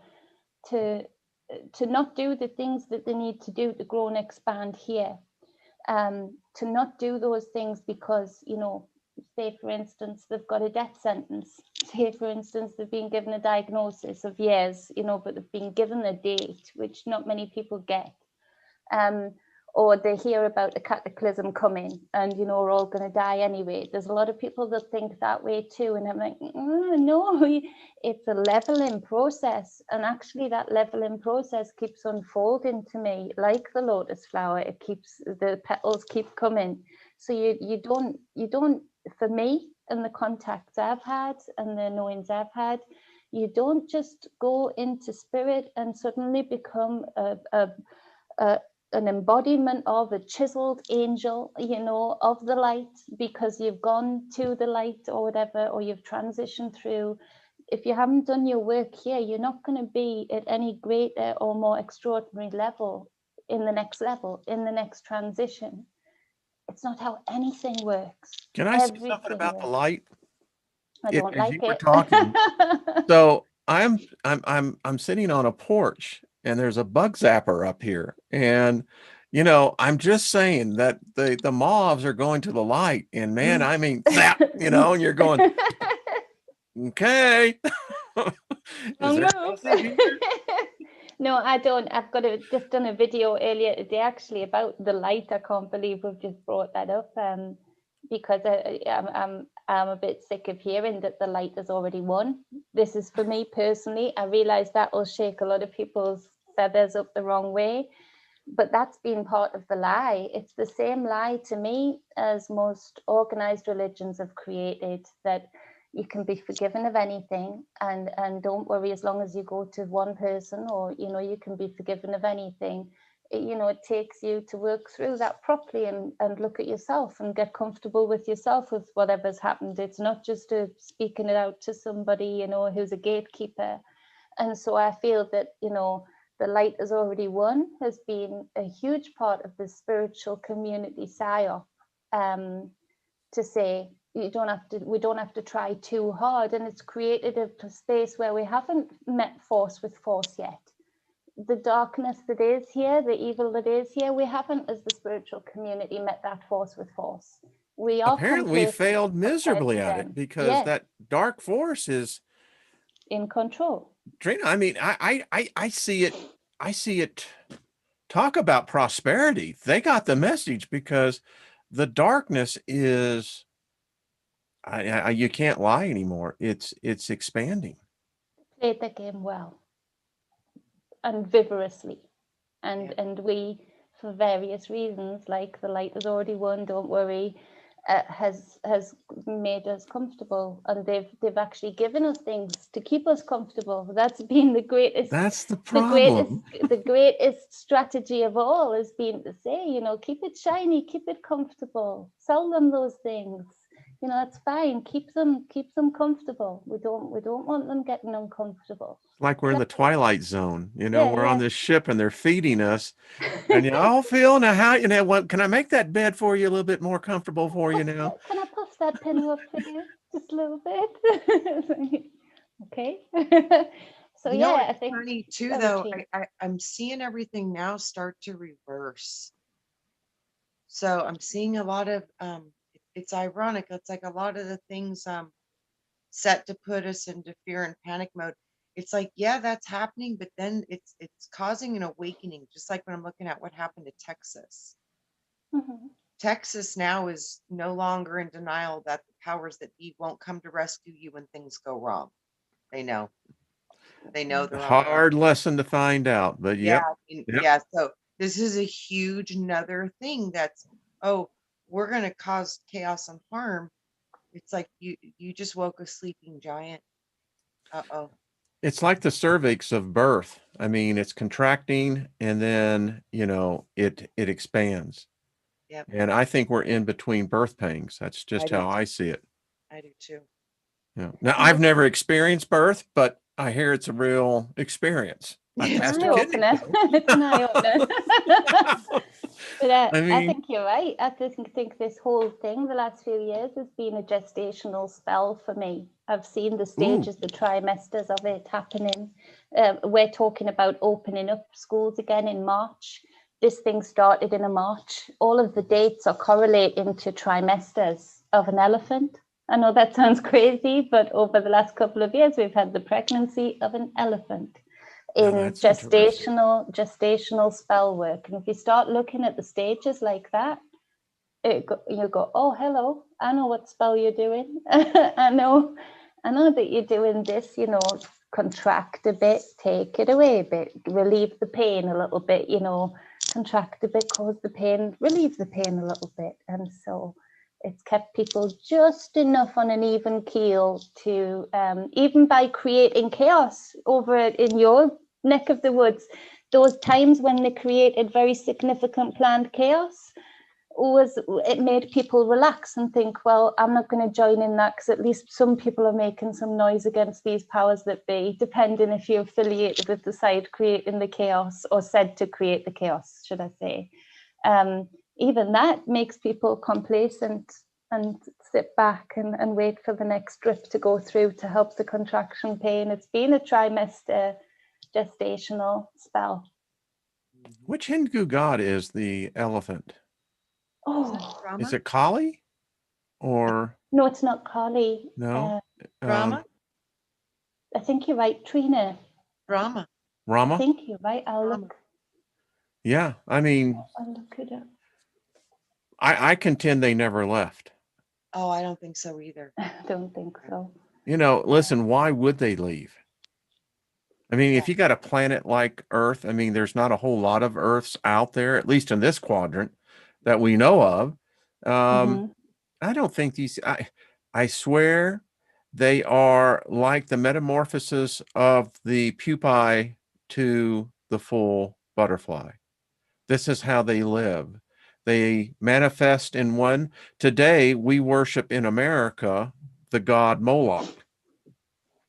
not do the things that they need to do to grow and expand here, to not do those things because, say for instance, they've got a death sentence. Say for instance, they've been given a diagnosis of years, but they've been given a date, which not many people get. Or they hear about a cataclysm coming and, we're all going to die anyway. There's a lot of people that think that way too. And I'm like, no, it's a leveling process. And actually that leveling process keeps unfolding to me like the lotus flower. The petals keep coming. So you don't, for me, and the contacts I've had and the knowings I've had, you don't just go into spirit and suddenly become an embodiment of a chiseled angel, of the light, because you've gone to the light or whatever, or you've transitioned through. if you haven't done your work here, you're not going to be at any greater or more extraordinary level in the next level, in the next transition. It's not how anything works. Can I say something Everything about the works. light? I don't As like you were it. talking, so I'm sitting on a porch and there's a bug zapper up here, and I'm just saying that the moths are going to the light, and man, I mean zap, and you're going, okay. Is there something here? No, I don't. I've just done a video earlier today actually about the light. I can't believe we've just brought that up, because I'm a bit sick of hearing that the light has already won. This is for me personally. I realize that will shake a lot of people's feathers up the wrong way, but that's been part of the lie. It's the same lie to me as most organized religions have created, that you can be forgiven of anything, and don't worry, as long as you go to one person, or you can be forgiven of anything. It takes you to work through that properly and look at yourself and get comfortable with yourself with whatever's happened. It's not just speaking it out to somebody who's a gatekeeper. And so I feel that the light has already won has been a huge part of the spiritual community psyop, to say we don't have to try too hard, and it's created a space where we haven't met force with force yet. The darkness that is here, the evil that is here, we haven't, as the spiritual community, met that force with force. We are Apparently we failed miserably at it, because that dark force is in control. Trina, I mean, I see it. Talk about prosperity. They got the message, because the darkness is, you can't lie anymore. It's expanding. Played the game well and vigorously, and we, for various reasons, like the light has already won, don't worry, has made us comfortable, and they've actually given us things to keep us comfortable. That's been the greatest. That's the problem. The greatest strategy of all has been to say, keep it shiny, keep it comfortable, sell them those things. That's fine. Keep them comfortable. We don't want them getting uncomfortable. Like we're in the Twilight Zone. We're on this ship and they're feeding us, and oh, Phil, now how what, can I make that bed for you a little bit more comfortable for you now? Can I puff that pillow up for you just a little bit? Okay. So I think funny too, though. I'm seeing everything now start to reverse. So I'm seeing a lot of it's ironic. It's like a lot of the things set to put us into fear and panic mode. It's like, yeah, that's happening, but then it's causing an awakening, just like when I'm looking at what happened to Texas. Mm-hmm. Texas now is no longer in denial that the powers that be won't come to rescue you when things go wrong. They know they're hard lesson to find out, but yep. So this is a huge another thing that's, we're going to cause chaos and harm. It's like you just woke a sleeping giant. It's like the cervix of birth. I mean, it's contracting, and then it expands. Yep. And I think we're in between birth pangs. That's just how I see it. I do too. Yeah. Now, I've never experienced birth, but I hear it's a real experience. It's an eye-opener. It's an eye-opener. But I think you're right. I think this whole thing the last few years has been a gestational spell for me. I've seen the stages, the trimesters of it happening. We're talking about opening up schools again in March. This thing started in March. All of the dates are correlating to trimesters of an elephant. I know that sounds crazy, but over the last couple of years, we've had the pregnancy of an elephant in gestational spell work. And if you start looking at the stages like that, you go, oh, hello, I know what spell you're doing. I know that you're doing this, contract a bit, take it away a bit, relieve the pain a little bit, contract a bit, cause the pain, relieve the pain a little bit. And so it's kept people just enough on an even keel to, even by creating chaos over in your neck of the woods, those times when they created very significant planned chaos, it made people relax and think, well, I'm not going to join in that because at least some people are making some noise against these powers that be, depending if you're affiliated with the side creating the chaos or said to create the chaos, should I say. Even that makes people complacent and sit back and wait for the next drip to go through to help the contraction pain. It's been a trimester gestational spell. Which Hindu god is the elephant? Oh, Is it Kali or no, it's not Kali. no? Rama? I think you're right, Trina. Rama. I Rama? think you're right. I'll look Yeah, I mean, it up. I contend they never left. Oh, I don't think so either. I don't think so. You know, listen, why would they leave? I mean, if you got a planet like Earth, I mean, there's not a whole lot of Earths out there, at least in this quadrant that we know of. I don't think these, I swear they are like the metamorphosis of the pupae to the full butterfly. This is how they live. They manifest in one. Today, we worship in America the god Moloch.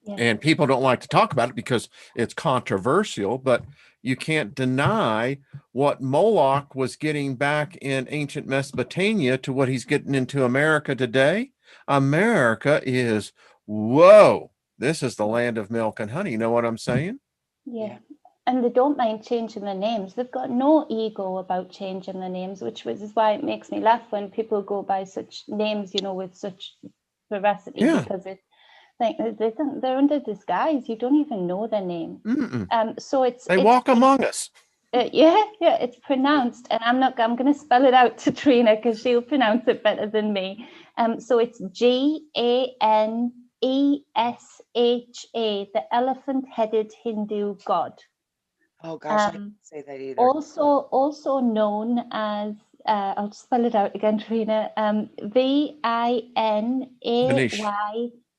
Yeah. And people don't like to talk about it because it's controversial, but you can't deny what Moloch was getting back in ancient Mesopotamia to what he's getting into America today. America is, whoa, this is the land of milk and honey. You know what I'm saying? Yeah. And they don't mind changing their names. They've got no ego about changing their names, which is why it makes me laugh when people go by such names, you know, with such veracity, because it's like they're under disguise. You don't even know their name. So they walk among us. Yeah, it's pronounced, and I'm going to spell it out to Trina because she'll pronounce it better than me. So it's Ganesha, the elephant-headed Hindu god. Oh gosh, I can't say that either. Also known as, I'll spell it out again, Trina. Vinyaka,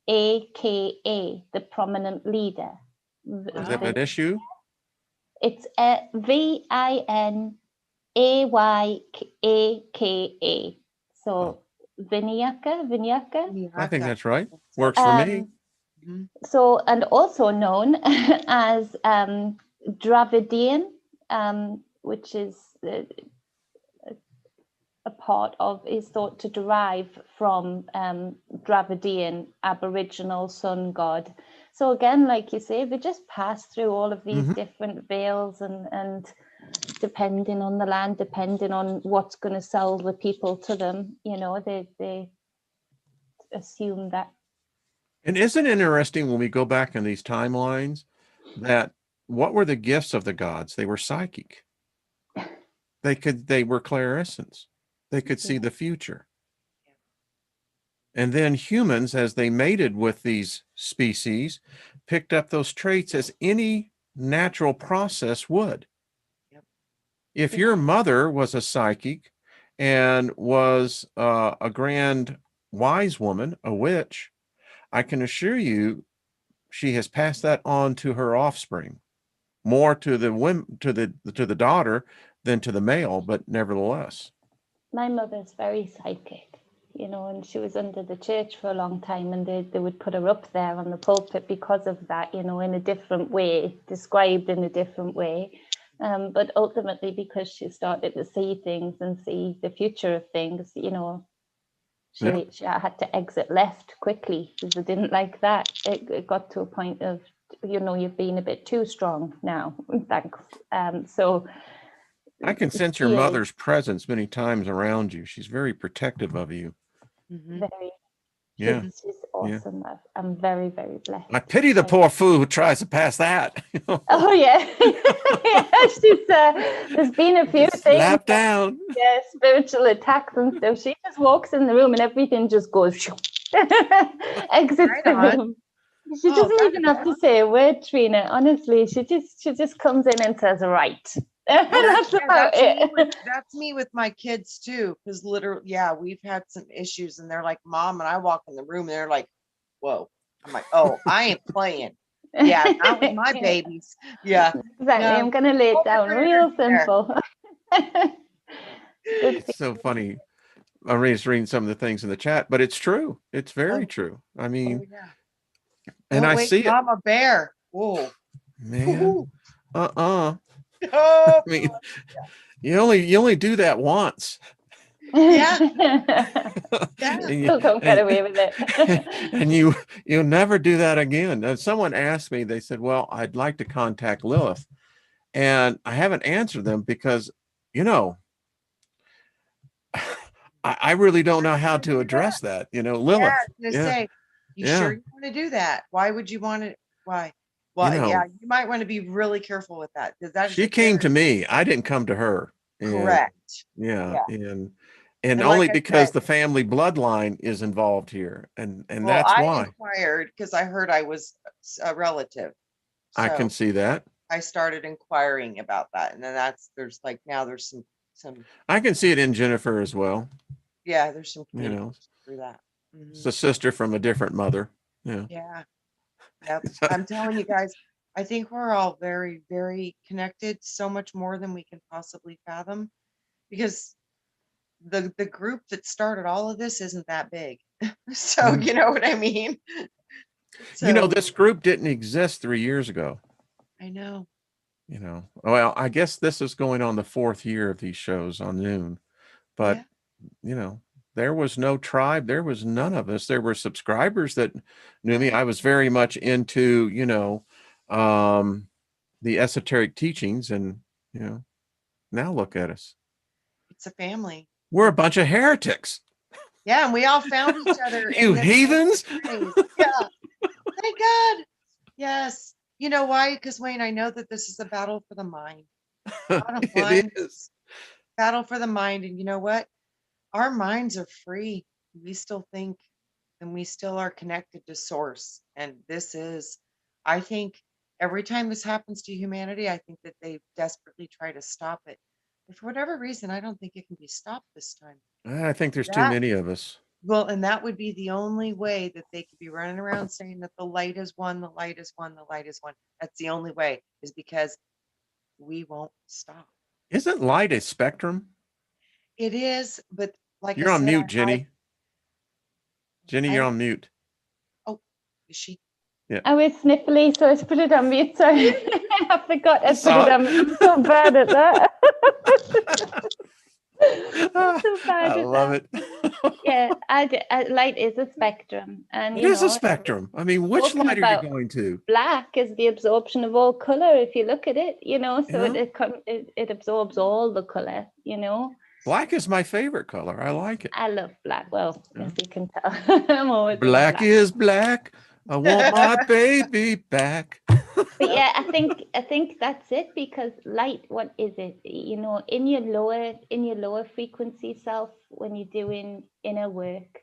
the prominent leader. Is that an issue? It's Vinyaka. So Vinyaka. I think that's right. Works for me. So, and also known as Dravidian, which is a part of, is thought to derive from Dravidian Aboriginal sun god. So again, like you say, they just pass through all of these different veils and depending on the land, depending on what's going to sell the people to them, you know, they assume that. And isn't it interesting when we go back in these timelines that what were the gifts of the gods? They were psychic. They were clairsentients. They could see the future. And then humans, as they mated with these species, picked up those traits as any natural process would. If your mother was a psychic and was a grand wise woman, a witch, I can assure you she has passed that on to her offspring, more to the daughter than to the male, but nevertheless. My mother's very psychic, you know, and she was under the church for a long time, and they would put her up there on the pulpit because of that, you know, in a different way, described in a different way. But ultimately, because she started to see things and see the future of things, you know, she had to exit left quickly because I didn't like that. It got to a point of, you know, you've been a bit too strong now. Thanks. So I can sense your mother's presence many times around you. She's very protective of you. Very. Yeah. She's awesome. Yeah. I'm very, very blessed. I pity the poor fool who tries to pass that. Oh, yeah. Yeah, she's, there's been a few things. Slap down. Yeah, spiritual attacks and stuff. She just walks in the room and everything just goes, exits the room. She doesn't even have to say a word, Trina. Honestly, she just comes in and says, right. That's about it. That's me with my kids too, because literally, we've had some issues, and they're like, "Mom," and I walk in the room, and they're like, "Whoa!" I'm like, "Oh, I ain't playing." Yeah, not with my babies. Yeah, exactly. No. I'm gonna lay it down real simple. It's so funny. I'm just reading some of the things in the chat, but it's true. It's very Oh, true. I oh mean, yeah. and Don't I wake see it, Mama Bear. Whoa. man. I Oh, mean, you only do that once. yeah, yeah. and you, Still don't get and, away with it. and you'll never do that again. Someone asked me, they said, well, I'd like to contact Lilith. And I haven't answered them because, you know, I really don't know how to address that. Yeah, I Lilith. was gonna Yeah. say, you Yeah. sure you want to do that? Why would you want to? Why? You Well, yeah, know, you might want to be really careful with that because that is she a came to very me. I didn't come to her. And correct. yeah. Yeah, And and like only I because said, the family bloodline is involved here. And well, that's I why inquired because I heard I was a relative, I can so see that. I started inquiring about that, and then there's like now there's some I can see it in Jennifer as well. yeah, there's some You know, communication through that. it's a sister from a different mother. Yeah. Yeah. Yep. I'm telling you guys, I think we're all very, very connected, so much more than we can possibly fathom, because the group that started all of this isn't that big. So Mhm. you know what I mean? So This group didn't exist 3 years ago. I know. Well, I guess this is going on the 4th year of these shows on Noon, but Yeah. there was no tribe. There was none of us. There were subscribers that knew me. I was very much into, the esoteric teachings, and, now look at us. It's a family. We're a bunch of heretics. Yeah, and we all found each other in You this heathens. place. Yeah. Thank God. Yes. You know why? Because Wayne, I know that this is a battle for the mind. Bottom It line, is. battle for the mind. And you know what? Our minds are free. We still think and we still are connected to source. And I think every time this happens to humanity, I think that they desperately try to stop it. But for whatever reason, I don't think it can be stopped this time. I think there's too That, many of us. well, and that would be the only way that they could be running around saying that the light is one, the light is one, the light is one. That's the only way, is because we won't stop. Isn't light a spectrum? It is, but like I You're on said, mute, Jenny. Jenny, you're on mute. oh, is she? Yeah. I was sniffly, so I put it on mute. Sorry, I forgot I put Sorry. it on mute. I'm so bad at that. I'm so bad I at love that. it. Yeah, light is a spectrum, and It is a spectrum. I mean, which talking light are you about going to? black is the absorption of all color. If you look at it, so Yeah. it absorbs all the color. Black is my favorite color. I like it. I love black. Well, Yeah. as you can tell, I'm always in Black is black. I want my baby back. But yeah, I think that's it, because light, what is it? In your lower frequency self, when you're doing inner work,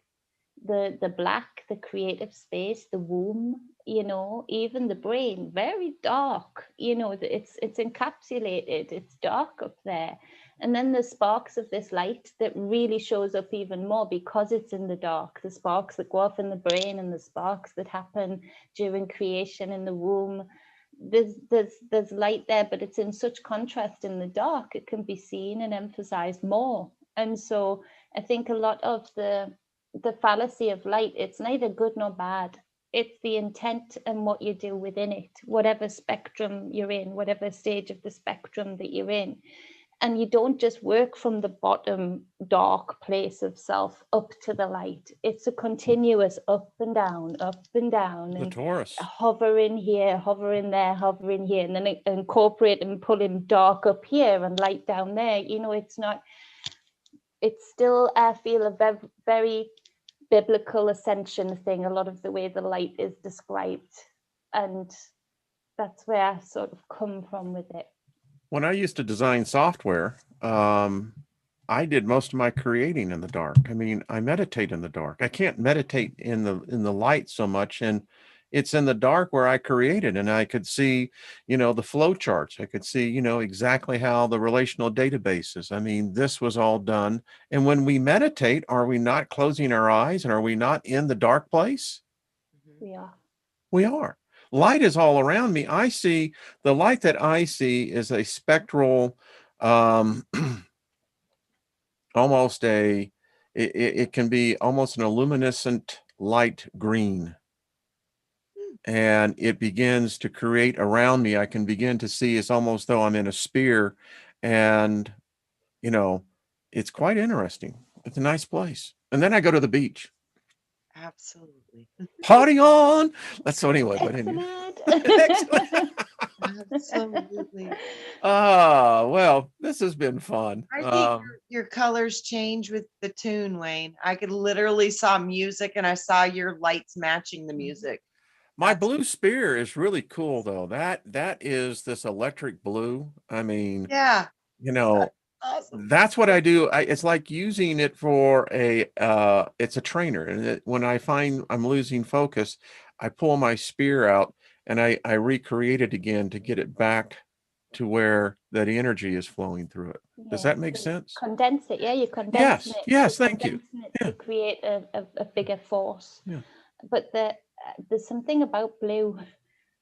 the black, the creative space, the womb, even the brain, very dark. It's encapsulated, it's dark up there. And then the sparks of this light that really shows up even more because it's in the dark, the sparks that go off in the brain and the sparks that happen during creation in the womb. There's light there, but it's in such contrast in the dark, it can be seen and emphasized more. And so I think a lot of the fallacy of light, it's neither good nor bad. It's the intent and what you do within it, whatever spectrum you're in, whatever stage of the spectrum that you're in. And you don't just work from the bottom dark place of self up to the light. It's a continuous up and down, The and Taurus. hovering here, hovering there, hovering here, and then incorporate and pulling dark up here and light down there. It's still, I feel, a very biblical ascension thing, a lot of the way the light is described. And that's where I sort of come from with it. When I used to design software, I did most of my creating in the dark. I mean, I meditate in the dark. I can't meditate in the light so much, and it's in the dark where I created, and I could see, the flow charts. I could see, exactly how the relational databases. I mean, this was all done. And when we meditate, are we not closing our eyes, and are we not in the dark place? We are. We are. Light is all around me. I see the light that I see is a spectral, almost it can be almost an luminescent light green. And it begins to create around me. I can begin to see it's almost though I'm in a sphere, and you know, it's quite interesting. It's a nice place. And then I go to the beach. Absolutely. Party on. That's so anyway, but anyway. Excellent. Absolutely. Well, this has been fun. I think your colors change with the tune, Wayne. I could literally saw music and I saw your lights matching the music. My That's blue spear is really cool though. That is this electric blue. I mean, yeah, you know, awesome. that's what I do. It's like using it for it's a trainer. And when I find I'm losing focus, I pull my spear out and I recreate it again to get it back to where that energy is flowing through it. Does that make sense? Condense it, yeah, you're condensing it. Yes, You're thank you. condensing it to create a bigger force. Yeah. But there's something about blue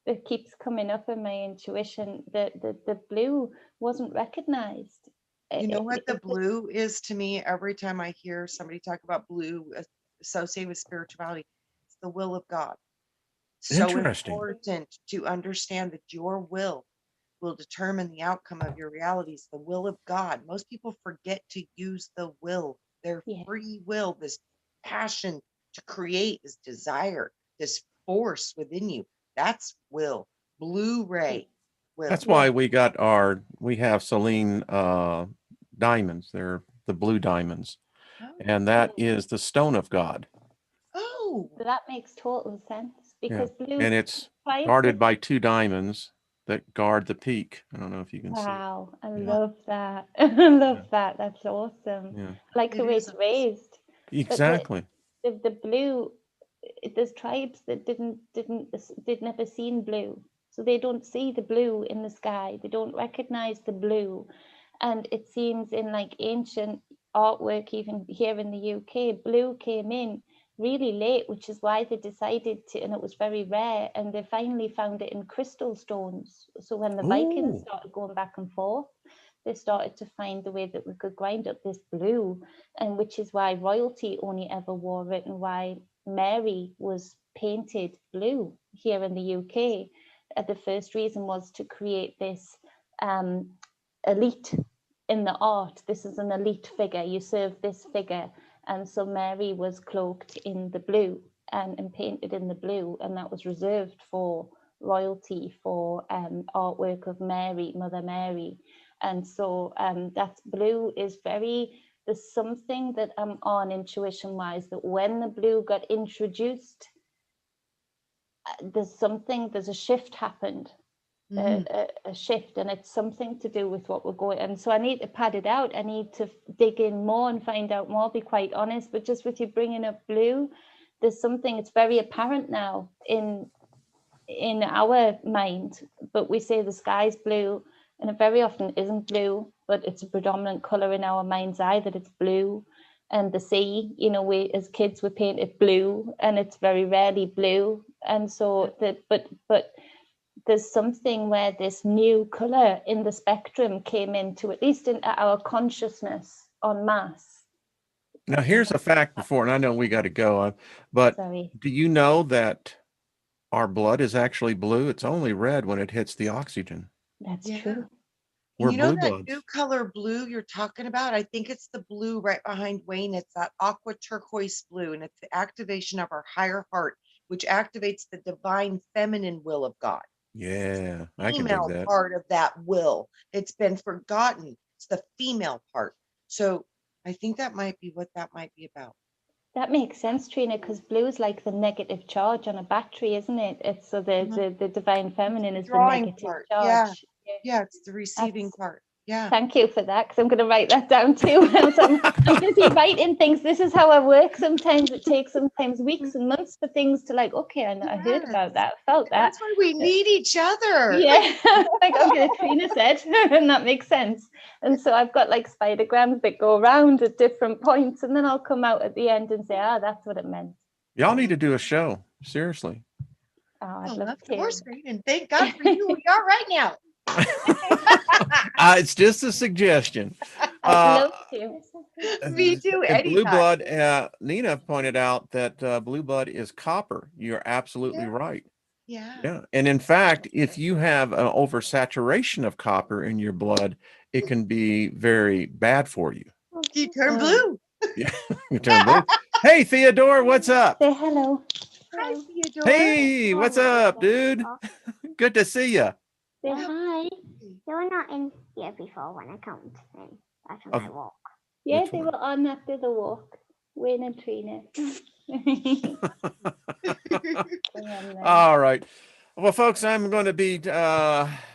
that keeps coming up in my intuition. The blue wasn't recognized. You know what the blue is to me every time I hear somebody talk about blue associated with spirituality? It's the will of God. So Interesting. important to understand that your will determine the outcome of your realities, the will of God. Most people forget to use the will, their free will, this passion to create, this desire, this force within you. That's will. Blue ray. Will. That's why we have Celine diamonds. They're the blue diamonds. And that is the stone of God. Oh, that makes total sense because blue, and it's guarded by 2 diamonds that guard the peak. I don't know if you can see. Wow, I love that. I love that. That's awesome. Yeah. Like the way it's raised. Exactly. The blue, there's tribes that did never seen blue. So they don't see the blue in the sky. They don't recognize the blue. And it seems in like ancient artwork, even here in the UK, blue came in really late, which is why they decided to, and it was very rare, and they finally found it in crystal stones. So when the Vikings started going back and forth, they started to find the way that we could grind up this blue, and which is why royalty only ever wore it, and why Mary was painted blue here in the UK. The first reason was to create this elite in the art. This is an elite figure. You serve this figure. And so Mary was cloaked in the blue and painted in the blue, and that was reserved for royalty, for artwork of Mary, Mother Mary. And so that blue is there's something that I'm on intuition-wise, that when the blue got introduced, there's a shift happened. A shift, and it's something to do with what we're going, and so I need to pad it out. I need to dig in more and find out more, be quite honest. But just with you bringing up blue, there's something, it's very apparent now in our mind, but we say the sky's blue, and it very often isn't blue, but it's a predominant color in our mind's eye that it's blue. And the sea, we as kids we painted blue, and it's very rarely blue. And so but there's something where this new color in the spectrum came into, at least into our consciousness en masse. Now, here's a fact before, and I know we got to go, but do you know that our blood is actually blue? It's only red when it hits the oxygen. That's true. We're blue that bloods. new color blue you're talking about? I think it's the blue right behind Wayne. It's that aqua turquoise blue, and it's the activation of our higher heart, which activates the divine feminine will of God. Yeah, I can dig Female that. part of that will. It's been forgotten. It's the female part. So I think that might be what that might be about. That makes sense, Trina, because blue is like the negative charge on a battery, isn't it? It's so the divine feminine is the negative part. charge. Yeah, it's the receiving part. Yeah. Thank you for that, because I'm going to write that down too. So I'm busy writing things. This is how I work. Sometimes it takes weeks and months for things to okay, I heard about that, I felt that. That's why we need each other. Yeah, like okay, Trina said, and that makes sense. And so I've got like spidergrams that go around at different points, and then I'll come out at the end and say, that's what it meant. Y'all need to do a show, seriously. Oh, I'd love to. Of course, and thank God for you. We are right now. It's just a suggestion. I'd love to. Me too, And blue anytime. blood, Nina pointed out that blue blood is copper. You're absolutely Yeah. right. Yeah. Yeah. And in fact, if you have an oversaturation of copper in your blood, it can be very bad for you. You turn blue. Yeah. You turn blue. Hey, Theodore, what's up? Say hello. Hi, Theodore. Hey, what's up, dude? Good to see you. Say hi. They were not in here before when I come in. That's when I walk. Yeah, Which they one? were on after the walk. Wayne and Trina. All right. Well, folks, I'm going to be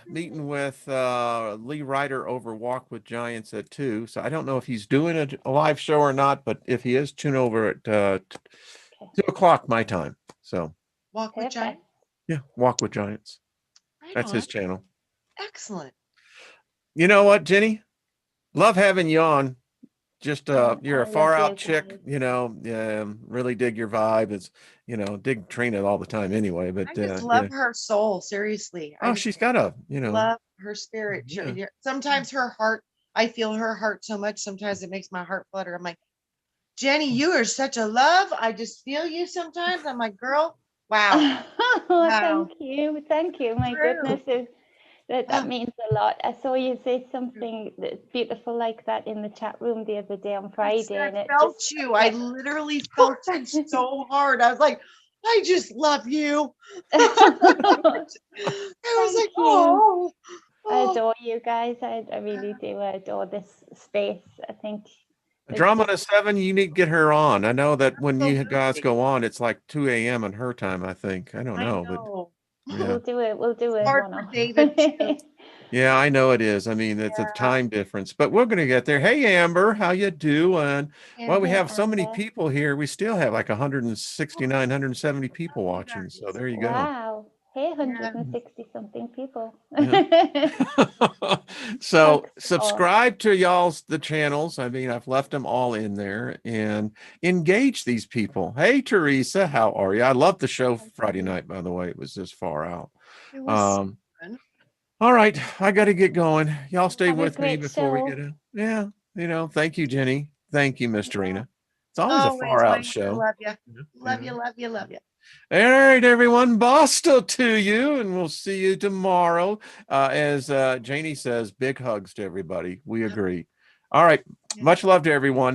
meeting with Lee Ryder over Walk with Giants at 2. So I don't know if he's doing a live show or not, but if he is, tune over at 2 o'clock my time. So Walk with Giant. yeah, Walk with Giants. Right That's on. his channel. Excellent. You know what, Jenny? Love having you on. Just you're a I far love out you chick, guys. you know. Really dig your vibe. It's dig Trina all the time anyway. But I just love her soul. Seriously. I oh, just she's got a love her spirit. Yeah. Sometimes her heart, I feel her heart so much. Sometimes it makes my heart flutter. I'm like, Jenny, you are such a love. I just feel you sometimes. I'm like, girl, wow. Wow. Thank you. My True. goodness, that means a lot. I saw you say something that's beautiful like that in the chat room the other day on Friday, and I it felt just you. I literally felt you so hard. I was like, I just love you. I was Thank like, you. oh. I adore you guys. I really do. I adore this space. I think it's Drama just- 7, you need to get her on. I know that when you guys Absolutely. go on, it's like 2 a.m. on her time, I think. I don't know, know. but we'll do it. We'll do it. Hard for David too. yeah, I know it is. I mean, it's a time difference, but we're going to get there. Hey, Amber, how you doing? Well, we And have so many Amber. people here. We still have like 169, 170 people watching. So there you go. Wow. Hey, 160 something people. So Thanks, subscribe to the channels. I mean, I've left them all in there and engage these people. Hey, Teresa, how are you? I love the show Friday night, by the way. It was this far out. it was fun. All right, I got to get going. Y'all stay Have a with me great before we show. get in. Yeah, thank you, Jenny. Thank you, Miss Terina. It's always a Always, far out Wayne. show. Love you. Love Yeah. you, love you, love you. All right, everyone, BOSTO to you, and we'll see you tomorrow. As Janie says, big hugs to everybody. We agree. All right, much love to everyone.